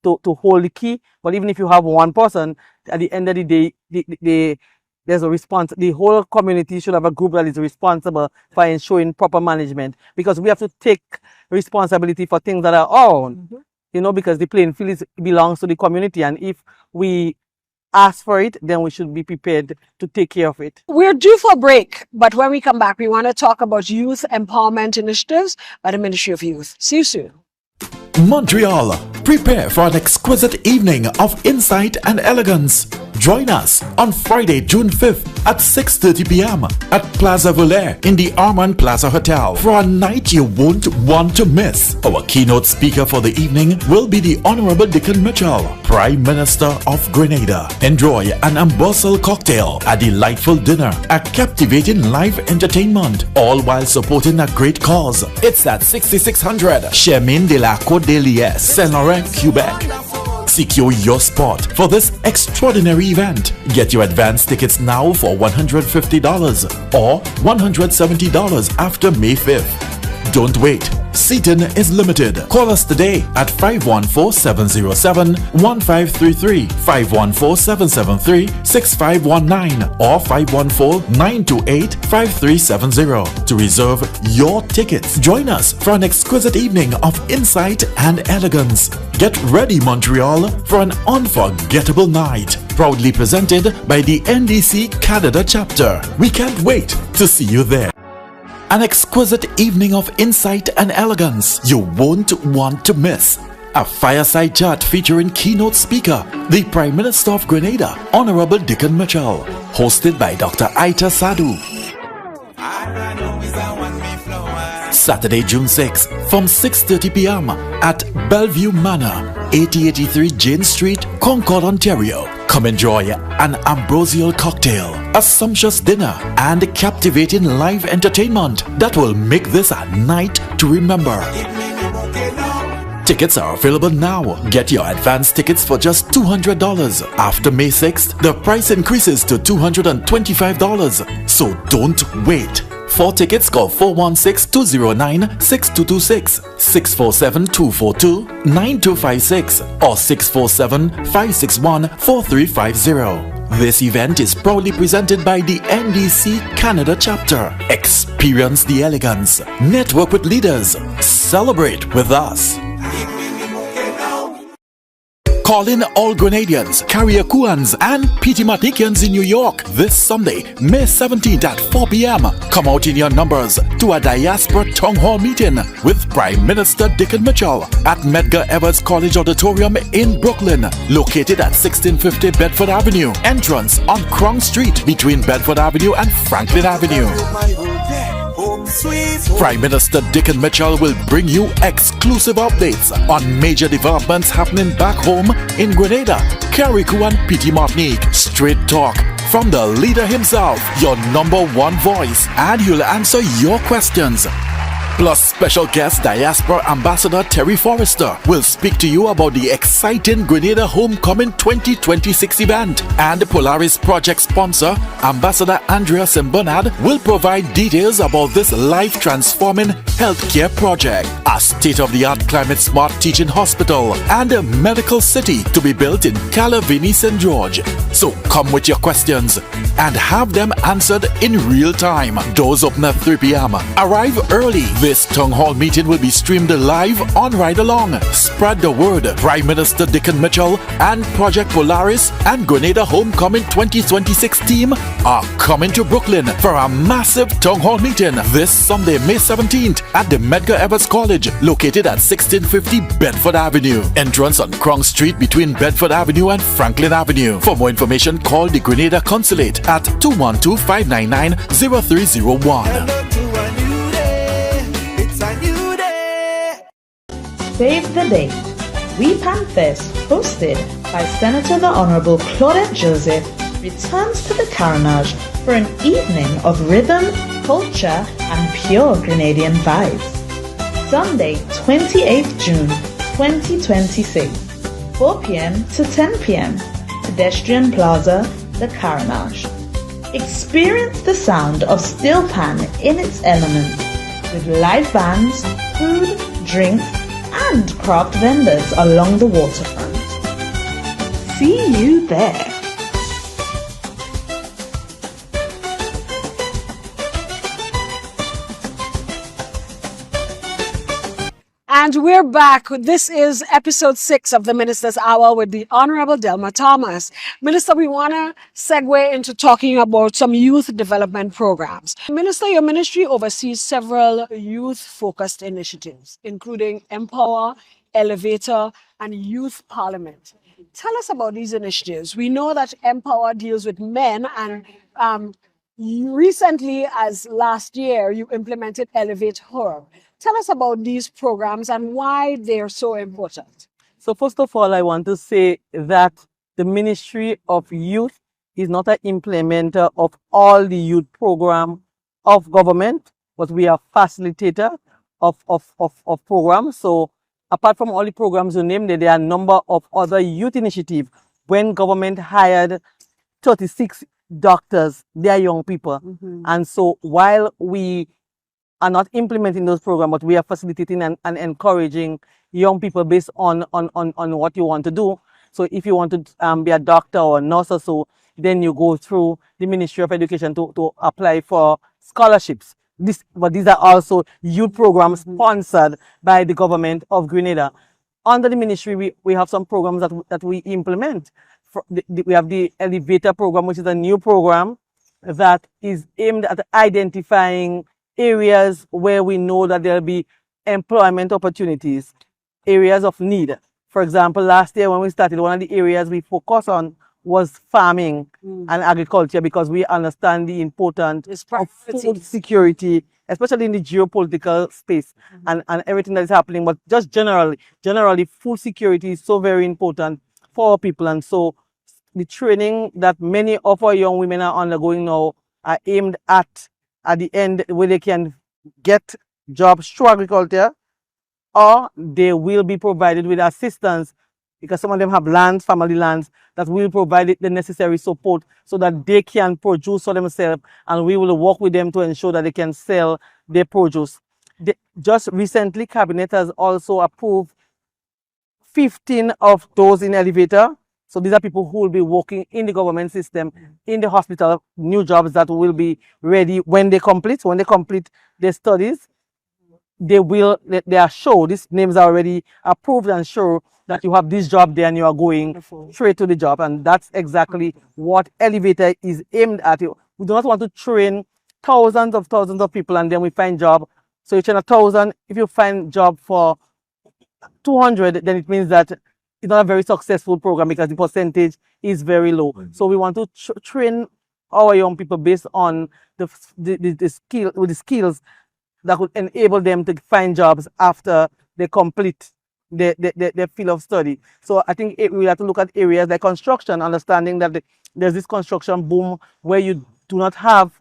to hold the key, but even if you have one person, at the end of the day, there's a response. The whole community should have a group that is responsible for ensuring proper management, because we have to take responsibility for things that are our own. Because the playing field belongs to the community, and if we ask for it, then we should be prepared to take care of it. We're due for a break, but when we come back, we want to talk about youth empowerment initiatives by the Ministry of Youth. See you soon. Montreal, prepare for an exquisite evening of insight and elegance. Join us on Friday, June 5th at 6:30 p.m. at Plaza Volaire in the Armand Plaza Hotel for a night you won't want to miss. Our keynote speaker for the evening will be the Honorable Dickon Mitchell, Prime Minister of Grenada. Enjoy an Ambossal cocktail, a delightful dinner, a captivating live entertainment, all while supporting a great cause. It's at 6600 Chemin de la Côte de Liesse, Saint-Laurent, Quebec. Secure your spot for this extraordinary event. Get your advance tickets now for $150 or $170 after May 5th. Don't wait. Seating is limited. Call us today at 514-707-1533, 514-773-6519 or 514-928-5370 to reserve your tickets. Join us for an exquisite evening of insight and elegance. Get ready, Montreal, for an unforgettable night. Proudly presented by the NDC Canada chapter. We can't wait to see you there. An exquisite evening of insight and elegance you won't want to miss. A fireside chat featuring keynote speaker, the Prime Minister of Grenada, Honorable Dickon Mitchell, hosted by Dr. Aita Sadhu. Saturday, June 6th from 6:30 p.m. at Bellevue Manor, 8083 Jane Street, Concord, Ontario. Come enjoy an ambrosial cocktail, a sumptuous dinner, and captivating live entertainment that will make this a night to remember. Tickets are available now. Get your advance tickets for just $200. After May 6th, the price increases to $225. So don't wait. For tickets, call 416-209-6226, 647-242-9256 or 647-561-4350. This event is proudly presented by the NDC Canada chapter. Experience the elegance. Network with leaders. Celebrate with us. Call in all Grenadians, Carriacouans, and Petit Martiniquans in New York this Sunday, May 17th at 4 p.m. Come out in your numbers to a diaspora town hall meeting with Prime Minister Dickon Mitchell at Medgar Evers College Auditorium in Brooklyn, located at 1650 Bedford Avenue. Entrance on Krong Street between Bedford Avenue and Franklin Avenue. Prime Minister Dickon Mitchell will bring you exclusive updates on major developments happening back home in Grenada, Carriacou and Petit Martinique. Straight talk from the leader himself, your number one voice, and he'll answer your questions. Plus, special guest Diaspora Ambassador Terry Forrester will speak to you about the exciting Grenada Homecoming 2026 event. And Polaris project sponsor, Ambassador Andrea Simbernard, will provide details about this life-transforming healthcare project. A state-of-the-art climate-smart teaching hospital and a medical city to be built in Calavini, St. George. So come with your questions and have them answered in real time. Doors open at 3 p.m. Arrive early. This town hall meeting will be streamed live on Ride Along. Spread the word. Prime Minister Dickon Mitchell and Project Polaris and Grenada Homecoming 2026 team are coming to Brooklyn for a massive town hall meeting this Sunday, May 17th at the Medgar Evers College, located at 1650 Bedford Avenue. Entrance on Krong Street between Bedford Avenue and Franklin Avenue. For more information, call the Grenada Consulate at 212-599-0301. Save the Day. We Pan Fest, hosted by Senator the Honorable Claudette Joseph, returns to the Carnage for an evening of rhythm, culture, and pure Grenadian vibes. Sunday, 28th June 2026, 4 p.m. to 10 p.m. Pedestrian Plaza, the Carnage. Experience the sound of steel pan in its element, with live bands, food, drinks, and craft vendors along the waterfront. See you there. And we're back. This is episode 6 of the Minister's Hour with the Honorable Delma Thomas. Minister, we want to segue into talking about some youth development programs. Minister, your ministry oversees several youth-focused initiatives, including Empower, Elevator, and Youth Parliament. Tell us about these initiatives. We know that Empower deals with men, and recently, as last year, you implemented Elevate Her. Tell us about these programs and why they're so important. So first of all, I want to say that the Ministry of Youth is not an implementer of all the youth program of government, but we are facilitator of programs. So apart from all the programs you named, there are a number of other youth initiatives. When government hired 36 doctors, they are young people. And so while we are not implementing those programs, but we are facilitating and encouraging young people based on what you want to do. So if you want to be a doctor or a nurse or so, then you go through the Ministry of Education to apply for scholarships. But these are also youth programs sponsored by the government of Grenada. Under the ministry, we have some programs that we implement. We have the Elevator program, which is a new program that is aimed at identifying areas where we know that there'll be employment opportunities, areas of need. For example, last year when we started, one of the areas we focused on was farming and agriculture, because we understand the importance of food security, especially in the geopolitical space and everything that is happening. But just generally, food security is so very important for our people. And so the training that many of our young women are undergoing now are aimed at the end where they can get jobs through agriculture, or they will be provided with assistance, because some of them have lands, family lands, that will provide the necessary support so that they can produce for themselves, and we will work with them to ensure that they can sell their produce. Just recently, Cabinet has also approved 15 of those in Elevator. So these are people who will be working in the government system, in the hospital, new jobs that will be ready when they complete their studies. They are sure, these names are already approved and sure that you have this job there and you are going straight to the job. And that's exactly what Elevator is aimed at. We do not want to train thousands of people and then we find job. So you train 1,000, if you find job for 200, then it means that it's not a very successful program because the percentage is very low. So we want to train our young people based on the skills that would enable them to find jobs after they complete their field of study. So I think we have to look at areas like construction, understanding that there's this construction boom where you do not have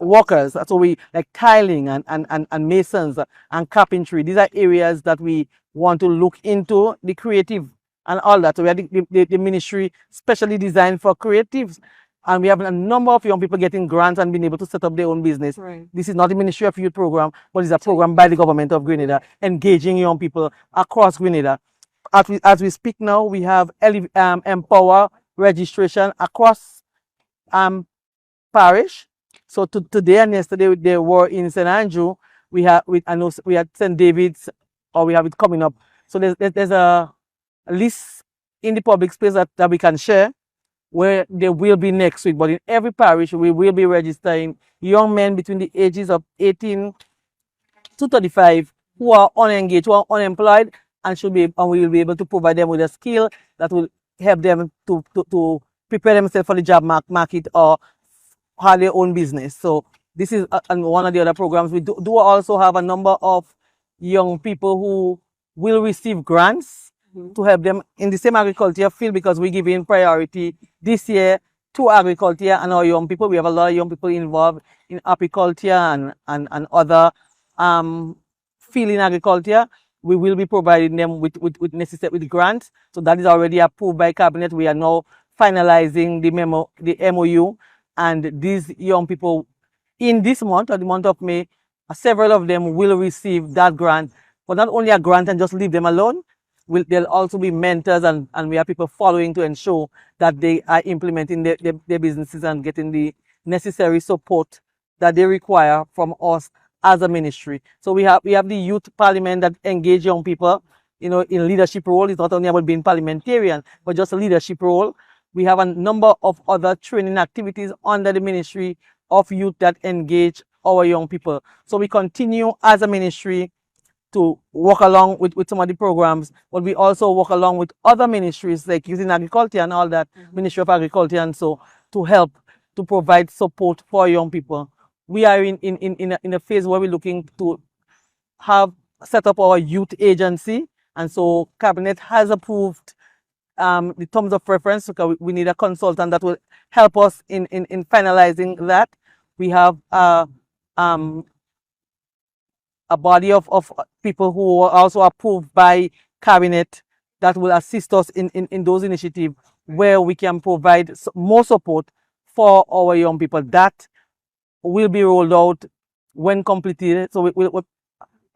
workers. So we like tiling and masons and carpentry. These are areas that we want to look into, the creative and all that. So we have the ministry specially designed for creatives. And we have a number of young people getting grants and being able to set up their own business. Right. This is not the Ministry of Youth program, but it's a program by the government of Grenada, engaging young people across Grenada. As we speak now, we have Empower registration across parish. So today and yesterday they were in St. Andrew. We had St. David's, or we have it coming up. So there's a list in the public space that we can share, where they will be next week. But in every parish, we will be registering young men between the ages of 18 to 35 who are unengaged, who are unemployed, and we will be able to provide them with a skill that will help them to prepare themselves for the job market or have their own business. So this is one of the other programs. We do also have a number of young people who will receive grants to help them in the same agriculture field, because we're giving priority this year to agriculture and our young people. We have a lot of young people involved in apiculture and other field in agriculture. We will be providing them with grants. So that is already approved by Cabinet. We are now finalizing the MOU, and these young people in this month, or the month of May, several of them will receive that grant. But not only a grant and just leave them alone, there'll also be mentors, and we have people following to ensure that they are implementing their businesses and getting the necessary support that they require from us as a ministry. So we have the youth parliament that engage young people, in leadership role. It's not only about being parliamentarian, but just a leadership role. We have a number of other training activities under the Ministry of Youth that engage our young people. So we continue as a ministry to work along with some of the programs, but we also work along with other ministries like using agriculture and all that, Ministry of Agriculture, and so to help to provide support for young people. We are in a phase where we're looking to have set up our youth agency, and so Cabinet has approved the terms of reference, because we need a consultant that will help us in finalizing that. We have a body of people who are also approved by Cabinet that will assist us in those initiatives where we can provide more support for our young people. That will be rolled out when completed. So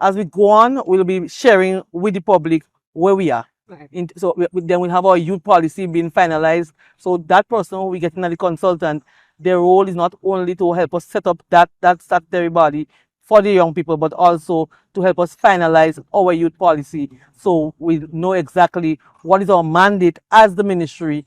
as we go on, we'll be sharing with the public where we are. Right. Then we'll have our youth policy being finalized. So that person who we get in the consultant, their role is not only to help us set up that statutory body for the young people, but also to help us finalize our youth policy, so we know exactly what is our mandate as the ministry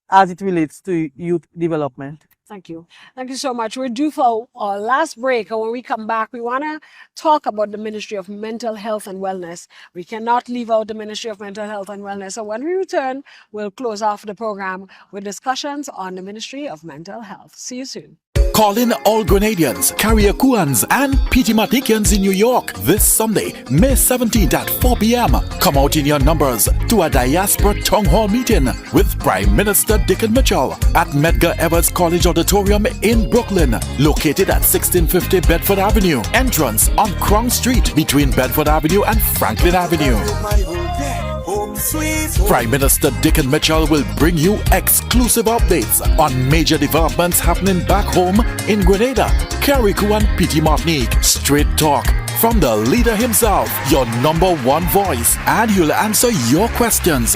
as it relates to youth development. Thank you. Thank you so much. We're due for our last break, and when we come back, we want to talk about the Ministry of Mental Health and Wellness. We cannot leave out the Ministry of Mental Health and Wellness. So when we return, we'll close off the program with discussions on the Ministry of Mental Health. See you soon. Call in all Grenadians, Carriacouans, and Pitimaticians in New York this Sunday, May 17th at 4 p.m. Come out in your numbers to a Diaspora Town Hall meeting with Prime Minister Dickon Mitchell at Medgar Evers College Auditorium in Brooklyn, located at 1650 Bedford Avenue. Entrance on Krong Street between Bedford Avenue and Franklin Avenue. Prime Minister Dickon Mitchell will bring you exclusive updates on major developments happening back home in Grenada, Carriacou and Petit Martinique. Straight talk from the leader himself, your number one voice, and he'll answer your questions.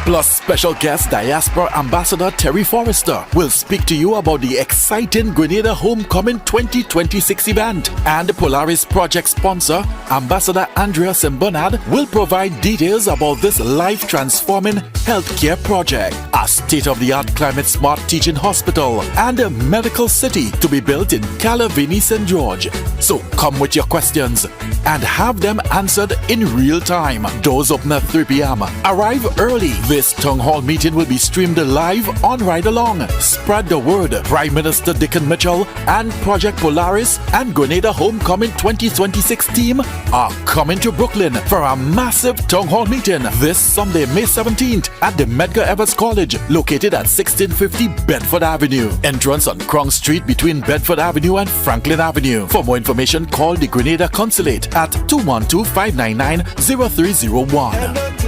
Plus, special guest Diaspora Ambassador Terry Forrester will speak to you about the exciting Grenada Homecoming 2026 event. And Polaris project sponsor, Ambassador Andrea Simbernard, will provide details about this life-transforming healthcare project, a state-of-the-art climate-smart teaching hospital, and a medical city to be built in Calavini, St. George. So come with your questions and have them answered in real time. Doors open at 3 p.m. Arrive early. This town hall meeting will be streamed live on Ride Along. Spread the word. Prime Minister Dickon Mitchell and Project Polaris and Grenada Homecoming 2026 team are coming to Brooklyn for a massive town hall meeting this Sunday, May 17th at the Medgar Evers College, located at 1650 Bedford Avenue. Entrance on Krong Street between Bedford Avenue and Franklin Avenue. For more information, call the Grenada Consulate at 212-599-0301.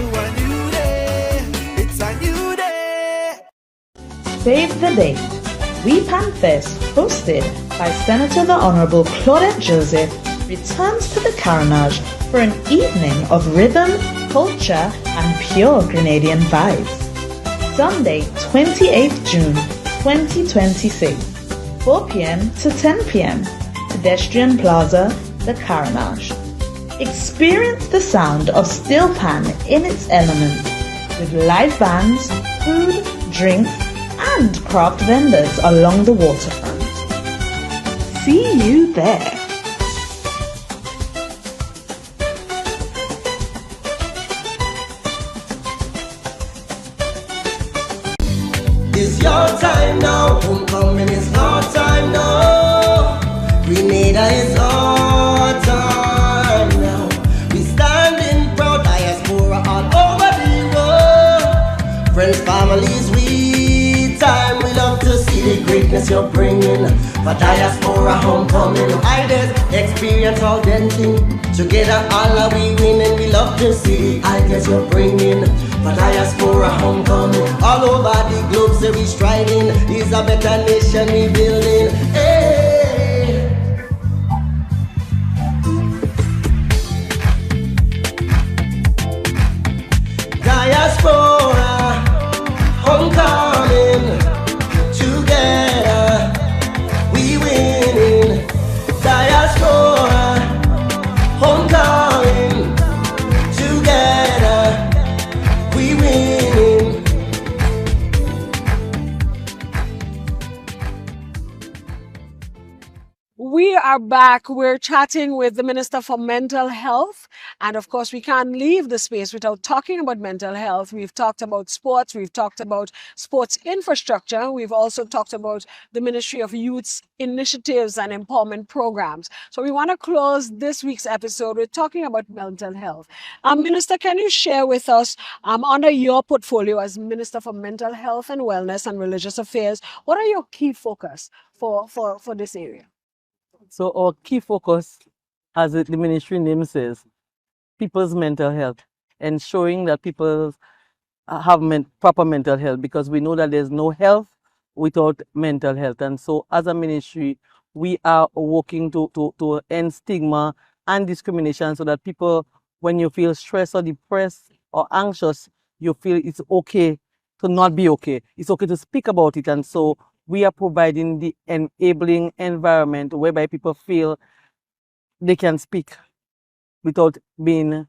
Save the Day. We Pan Fest, hosted by Senator the Honorable Claudette Joseph, returns to the Carnage for an evening of rhythm, culture, and pure Grenadian vibes. Sunday, 28th June, 2026, 4 p.m. to 10 p.m. Pedestrian Plaza, the Carnage. Experience the sound of steel pan in its element, with live bands, food, drinks, and craft vendors along the waterfront. See you there. It's your time now. Homecoming is our time now. Grenada is our time now. We standing proud, diaspora all over the world. Friends, families, we time. We love to see the greatness you're bringing. For diaspora homecoming, ideas, experience all them thing. Together all are we winning. We love to see the ideas you're bringing. For diaspora homecoming, all over the globe, say we striding. Is a better nation we building. Hey. Diaspora homecoming, together we winning. Diaspora homecoming, together we winning. are back. We're chatting with the Minister for Mental Health. And of course, we can't leave the space without talking about mental health. We've talked about sports. We've talked about sports infrastructure. We've also talked about the Ministry of Youth's initiatives and empowerment programs. So we want to close this week's episode with talking about mental health. Minister, can you share with us, under your portfolio as Minister for Mental Health and Wellness and Religious Affairs, what are your key focus for this area? So our key focus, as the ministry name says, people's mental health, ensuring that people have proper mental health, because we know that there's no health without mental health. And so as a ministry, we are working to end stigma and discrimination, so that people, when you feel stressed or depressed or anxious, you feel it's okay to not be okay. It's okay to speak about it. And so we are providing the enabling environment whereby people feel they can speak without being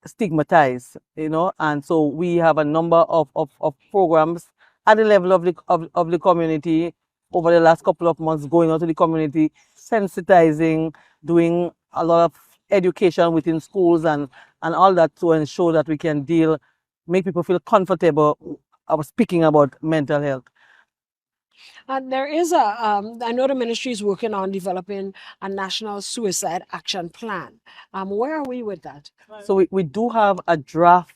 stigmatized, and so we have a number of programs at the level of the community over the last couple of months, going out to the community, sensitizing, doing a lot of education within schools and all that, to ensure that we can make people feel comfortable of speaking about mental health. And there is I know the ministry is working on developing a national suicide action plan. Where are we with that? So we do have a draft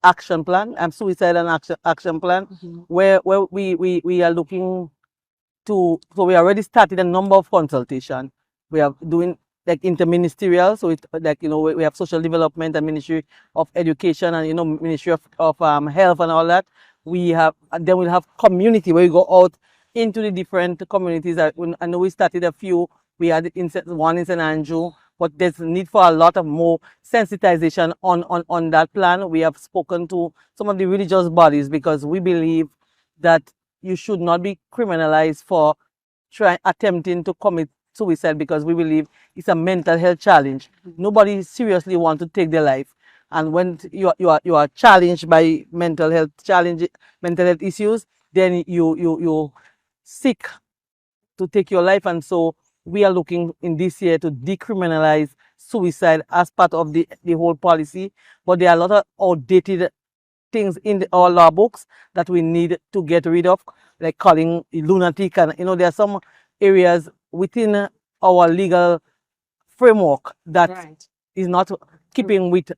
action plan, suicide and action plan, where we are looking to, so we already started a number of consultation. We are doing like interministerial, so it's like, we have social development and Ministry of Education and, Ministry of Health and all that. We have, and then we'll have community, where we go out into the different communities. I know we started a few. We had one in St. Andrew, but there's need for a lot of more sensitization on that plan. We have spoken to some of the religious bodies, because we believe that you should not be criminalized for attempting to commit suicide, because we believe it's a mental health challenge. Nobody seriously wants to take their life. And when you are challenged by mental health issues, then you seek to take your life. And so we are looking in this year to decriminalize suicide as part of the whole policy. But there are a lot of outdated things in our law books that we need to get rid of, like calling lunatic. And there are some areas within our legal framework that is not keeping with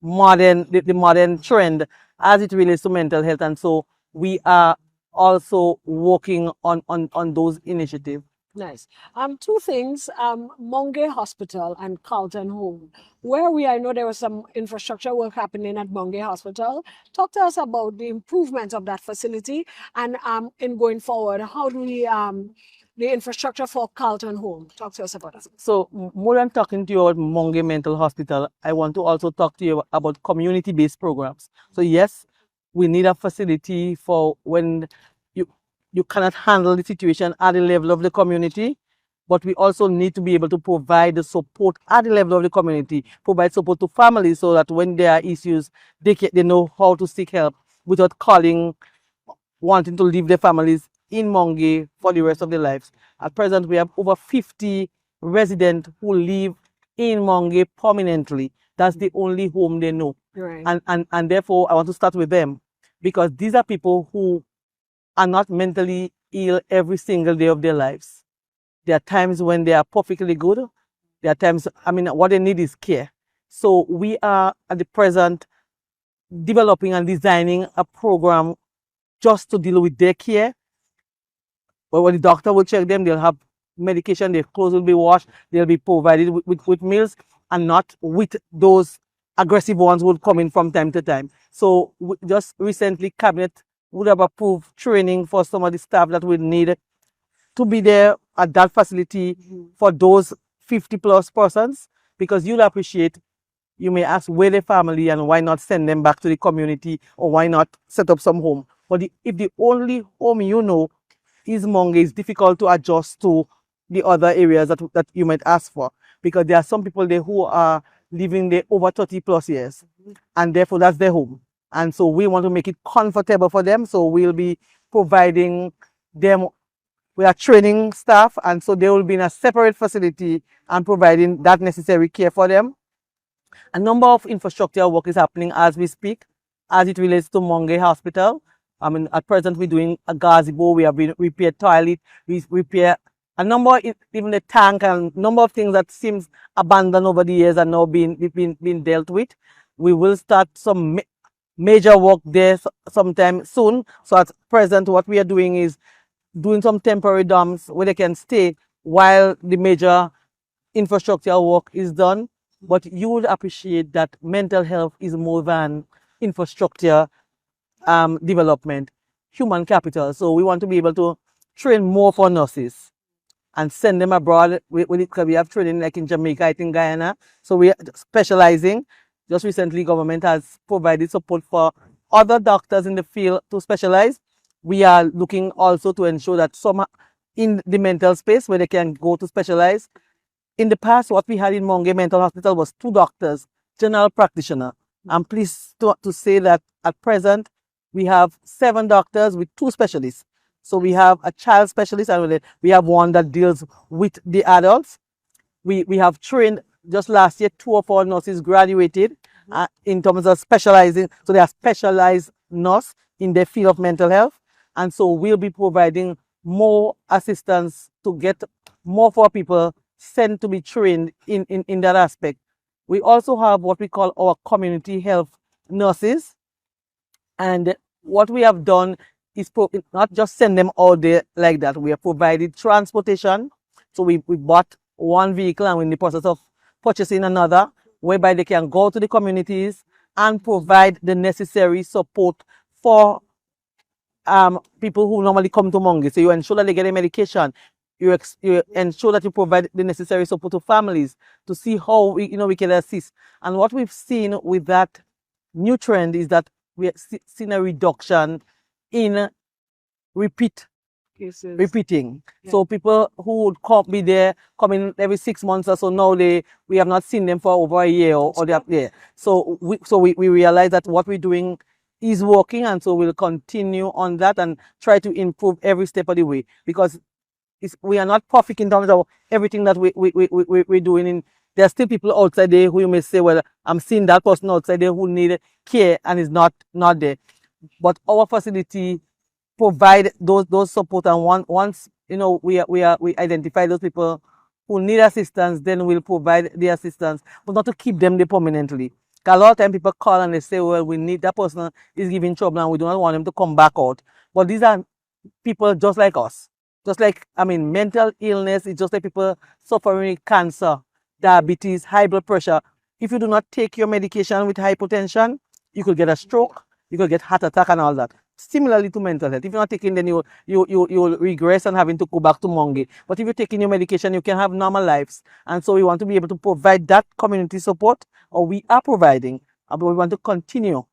the modern trend as it relates to mental health. And so we are also working on those initiatives. Nice. Two things, Monge Hospital and Carlton Home. I know there was some infrastructure work happening at Monge Hospital. Talk to us about the improvement of that facility, and in going forward, how do we the infrastructure for Carlton Home? Talk to us about that. So more than talking to you about Monge Mental Hospital, I want to also talk to you about community-based programs. So yes, we need a facility for when you cannot handle the situation at the level of the community, but we also need to be able to provide the support at the level of the community, provide support to families, so that when there are issues, they know how to seek help without wanting to leave their families in Monge for the rest of their lives. At present, we have over 50 residents who live in Monge permanently. That's the only home they know. Right. And therefore, I want to start with them, because these are people who are not mentally ill every single day of their lives. There are times when they are perfectly good. There are times, what they need is care. So we are at the present developing and designing a program just to deal with their care. But when the doctor will check them, they'll have medication, their clothes will be washed, they'll be provided with meals, and not with those aggressive ones who will come in from time to time. So just recently, Cabinet would have approved training for some of the staff that we need to be there at that facility for those 50 plus persons, because you'll appreciate, you may ask where their family and why not send them back to the community, or why not set up some home. But if the only home is Monge, it's difficult to adjust to the other areas that you might ask for, because there are some people there who are living there over 30 plus years, and therefore that's their home. And so we want to make it comfortable for them. So we'll be providing them we are training staff, and so they will be in a separate facility and providing that necessary care for them. A number of infrastructure work is happening as we speak, as it relates to Monge Hospital. I mean, at present we're doing a gazebo, we have been repaired toilet, we repair a number, even the tank, and number of things that seems abandoned over the years are now being dealt with. We will start some major work there sometime soon. So at present, what we are doing is doing some temporary dorms where they can stay while the major infrastructure work is done. But you would appreciate that mental health is more than infrastructure development, human capital. So we want to be able to train more for nurses and send them abroad with it, because we have training like in Jamaica, I think Guyana. So we are specializing. Just recently, government has provided support for other doctors in the field to specialize. We are looking also to ensure that some in the mental space where they can go to specialize. In the past, what we had in Monge Mental Hospital was 2 doctors, general practitioner. I'm pleased to say that at present, we have 7 doctors with 2 specialists. So we have a child specialist and we have one that deals with the adults. We have trained just last year, 2 of our nurses graduated in terms of specializing. So they are specialized nurse in the field of mental health. And so we'll be providing more assistance to get more for people sent to be trained in that aspect. We also have what we call our community health nurses. And what we have done is not just send them out there like that. We have provided transportation. So we bought 1 vehicle and we're in the process of purchasing another, whereby they can go to the communities and provide the necessary support for people who normally come to Monge. So you ensure that they get a medication. You ensure that you provide the necessary support to families to see how we can assist. And what we've seen with that new trend is that we have seen a reduction in repeating. Yeah. So people who would be there coming every 6 months or so, now we have not seen them for over a year or they are there. So we realize that what we're doing is working, and so we'll continue on that and try to improve every step of the way, because we are not perfect in terms of everything that we're doing. There are still people outside there who you may say, well, I'm seeing that person outside there who need care and is not there. But our facility provide those support, and once we identify those people who need assistance, then we'll provide the assistance, but not to keep them there permanently. A lot of time people call and they say, well, we need that person is giving trouble and we do not want them to come back out. But these are people just like us. Just like, mental illness is just like people suffering with cancer, diabetes, high blood pressure. If you do not take your medication with hypertension, you could get a stroke, you could get heart attack and all that. Similarly to mental health. If you're not taking, then you will regress and having to go back to Monge. But if you're taking your medication, you can have normal lives. And so we want to be able to provide that community support, or we are providing, but we want to continue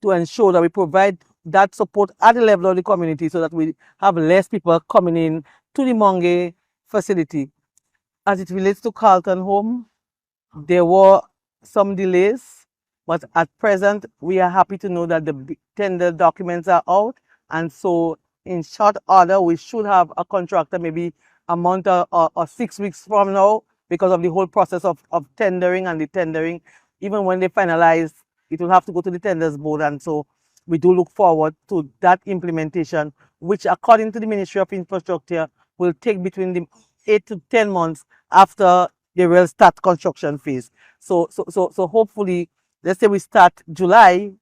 to ensure that we provide that support at the level of the community so that we have less people coming in to the Monge facility. As it relates to Carlton Home, there were some delays, but at present we are happy to know that the tender documents are out, and so in short order we should have a contractor maybe a month or 6 weeks from now, because of the whole process of tendering and the tendering. Even when they finalize, it will have to go to the tenders board, and so we do look forward to that implementation, which according to the Ministry of Infrastructure will take between the 8 to 10 months after they will start construction phase. So hopefully, let's say we start July,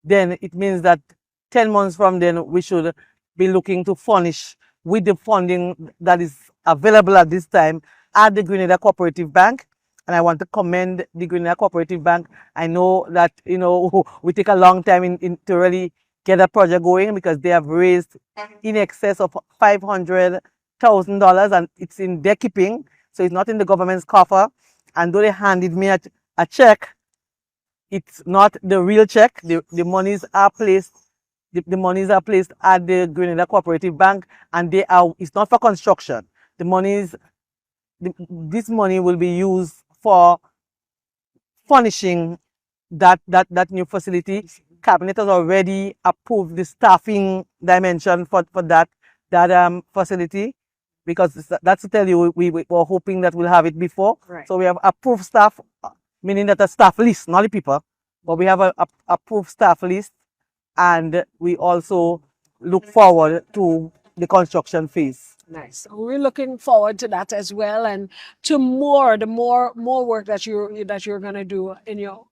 then it means that 10 months from then we should be looking to furnish with the funding that is available at this time at the Grenada Cooperative Bank. And I want to commend the Grenada Cooperative Bank. I know that, we take a long time to really get a project going, because they have raised in excess of $500,000 and it's in their keeping. So it's not in the government's coffer. And though they handed me a check, it's not the real check. The monies are placed. The monies are placed at the Grenada Cooperative Bank, and it's not for construction. This money will be used for furnishing that new facility. Cabinet has already approved the staffing dimension for that. that facility, because that's to tell you we were hoping that we'll have it before. Right. So we have approved staff, meaning that a staff list, not the people, but we have a approved staff list, and we also look forward to the construction phase. Nice. So we're looking forward to that as well, and to the more work that you're gonna do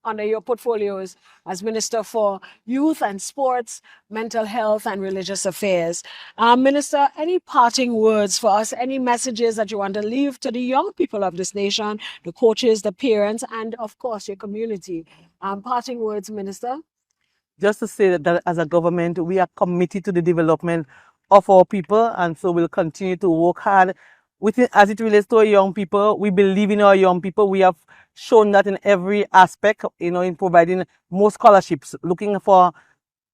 under your portfolios as Minister for Youth and Sports, Mental Health and Religious Affairs. Minister, any parting words for us? Any messages that you want to leave to the young people of this nation, the coaches, the parents, and of course your community? Parting words, Minister. Just to say that as a government, we are committed to the development of our people, and so we'll continue to work hard as it relates to our young people. We believe in our young people. We have shown that in every aspect, in providing more scholarships, looking for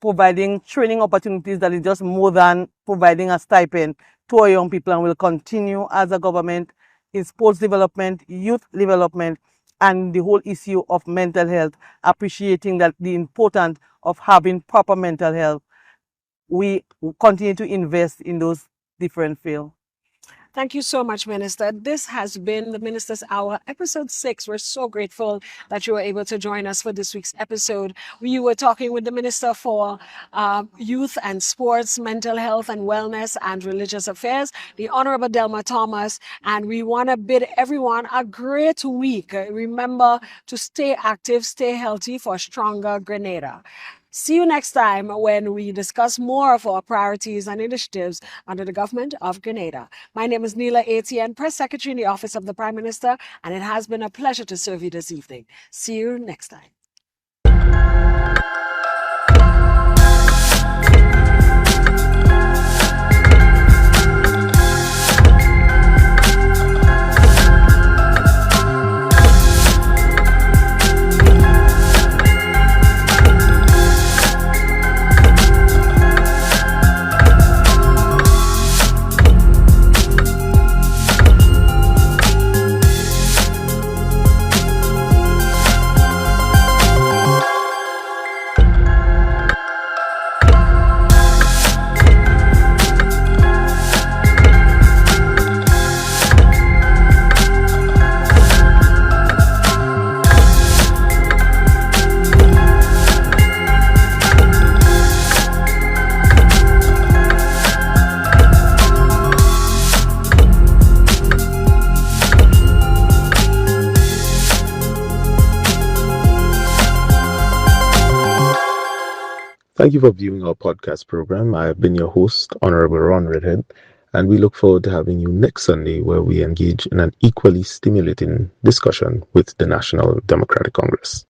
providing training opportunities that is just more than providing a stipend to our young people, and we'll continue as a government in sports development, youth development, and the whole issue of mental health, appreciating that the importance of having proper mental health. We continue to invest in those different fields. Thank you so much, Minister. This has been the Minister's Hour, episode 6. We're so grateful that you were able to join us for this week's episode. We were talking with the Minister for Youth and Sports, Mental Health and Wellness and Religious Affairs, the Honorable Delma Thomas, and we want to bid everyone a great week. Remember to stay active, stay healthy for a stronger Grenada. See you next time when we discuss more of our priorities and initiatives under the government of Grenada. My name is Neela ATN, Press Secretary in the Office of the Prime Minister, and it has been a pleasure to serve you this evening. See you next time. Thank you for viewing our podcast program. I have been your host, Honorable Ron Redhead, and we look forward to having you next Sunday, where we engage in an equally stimulating discussion with the National Democratic Congress.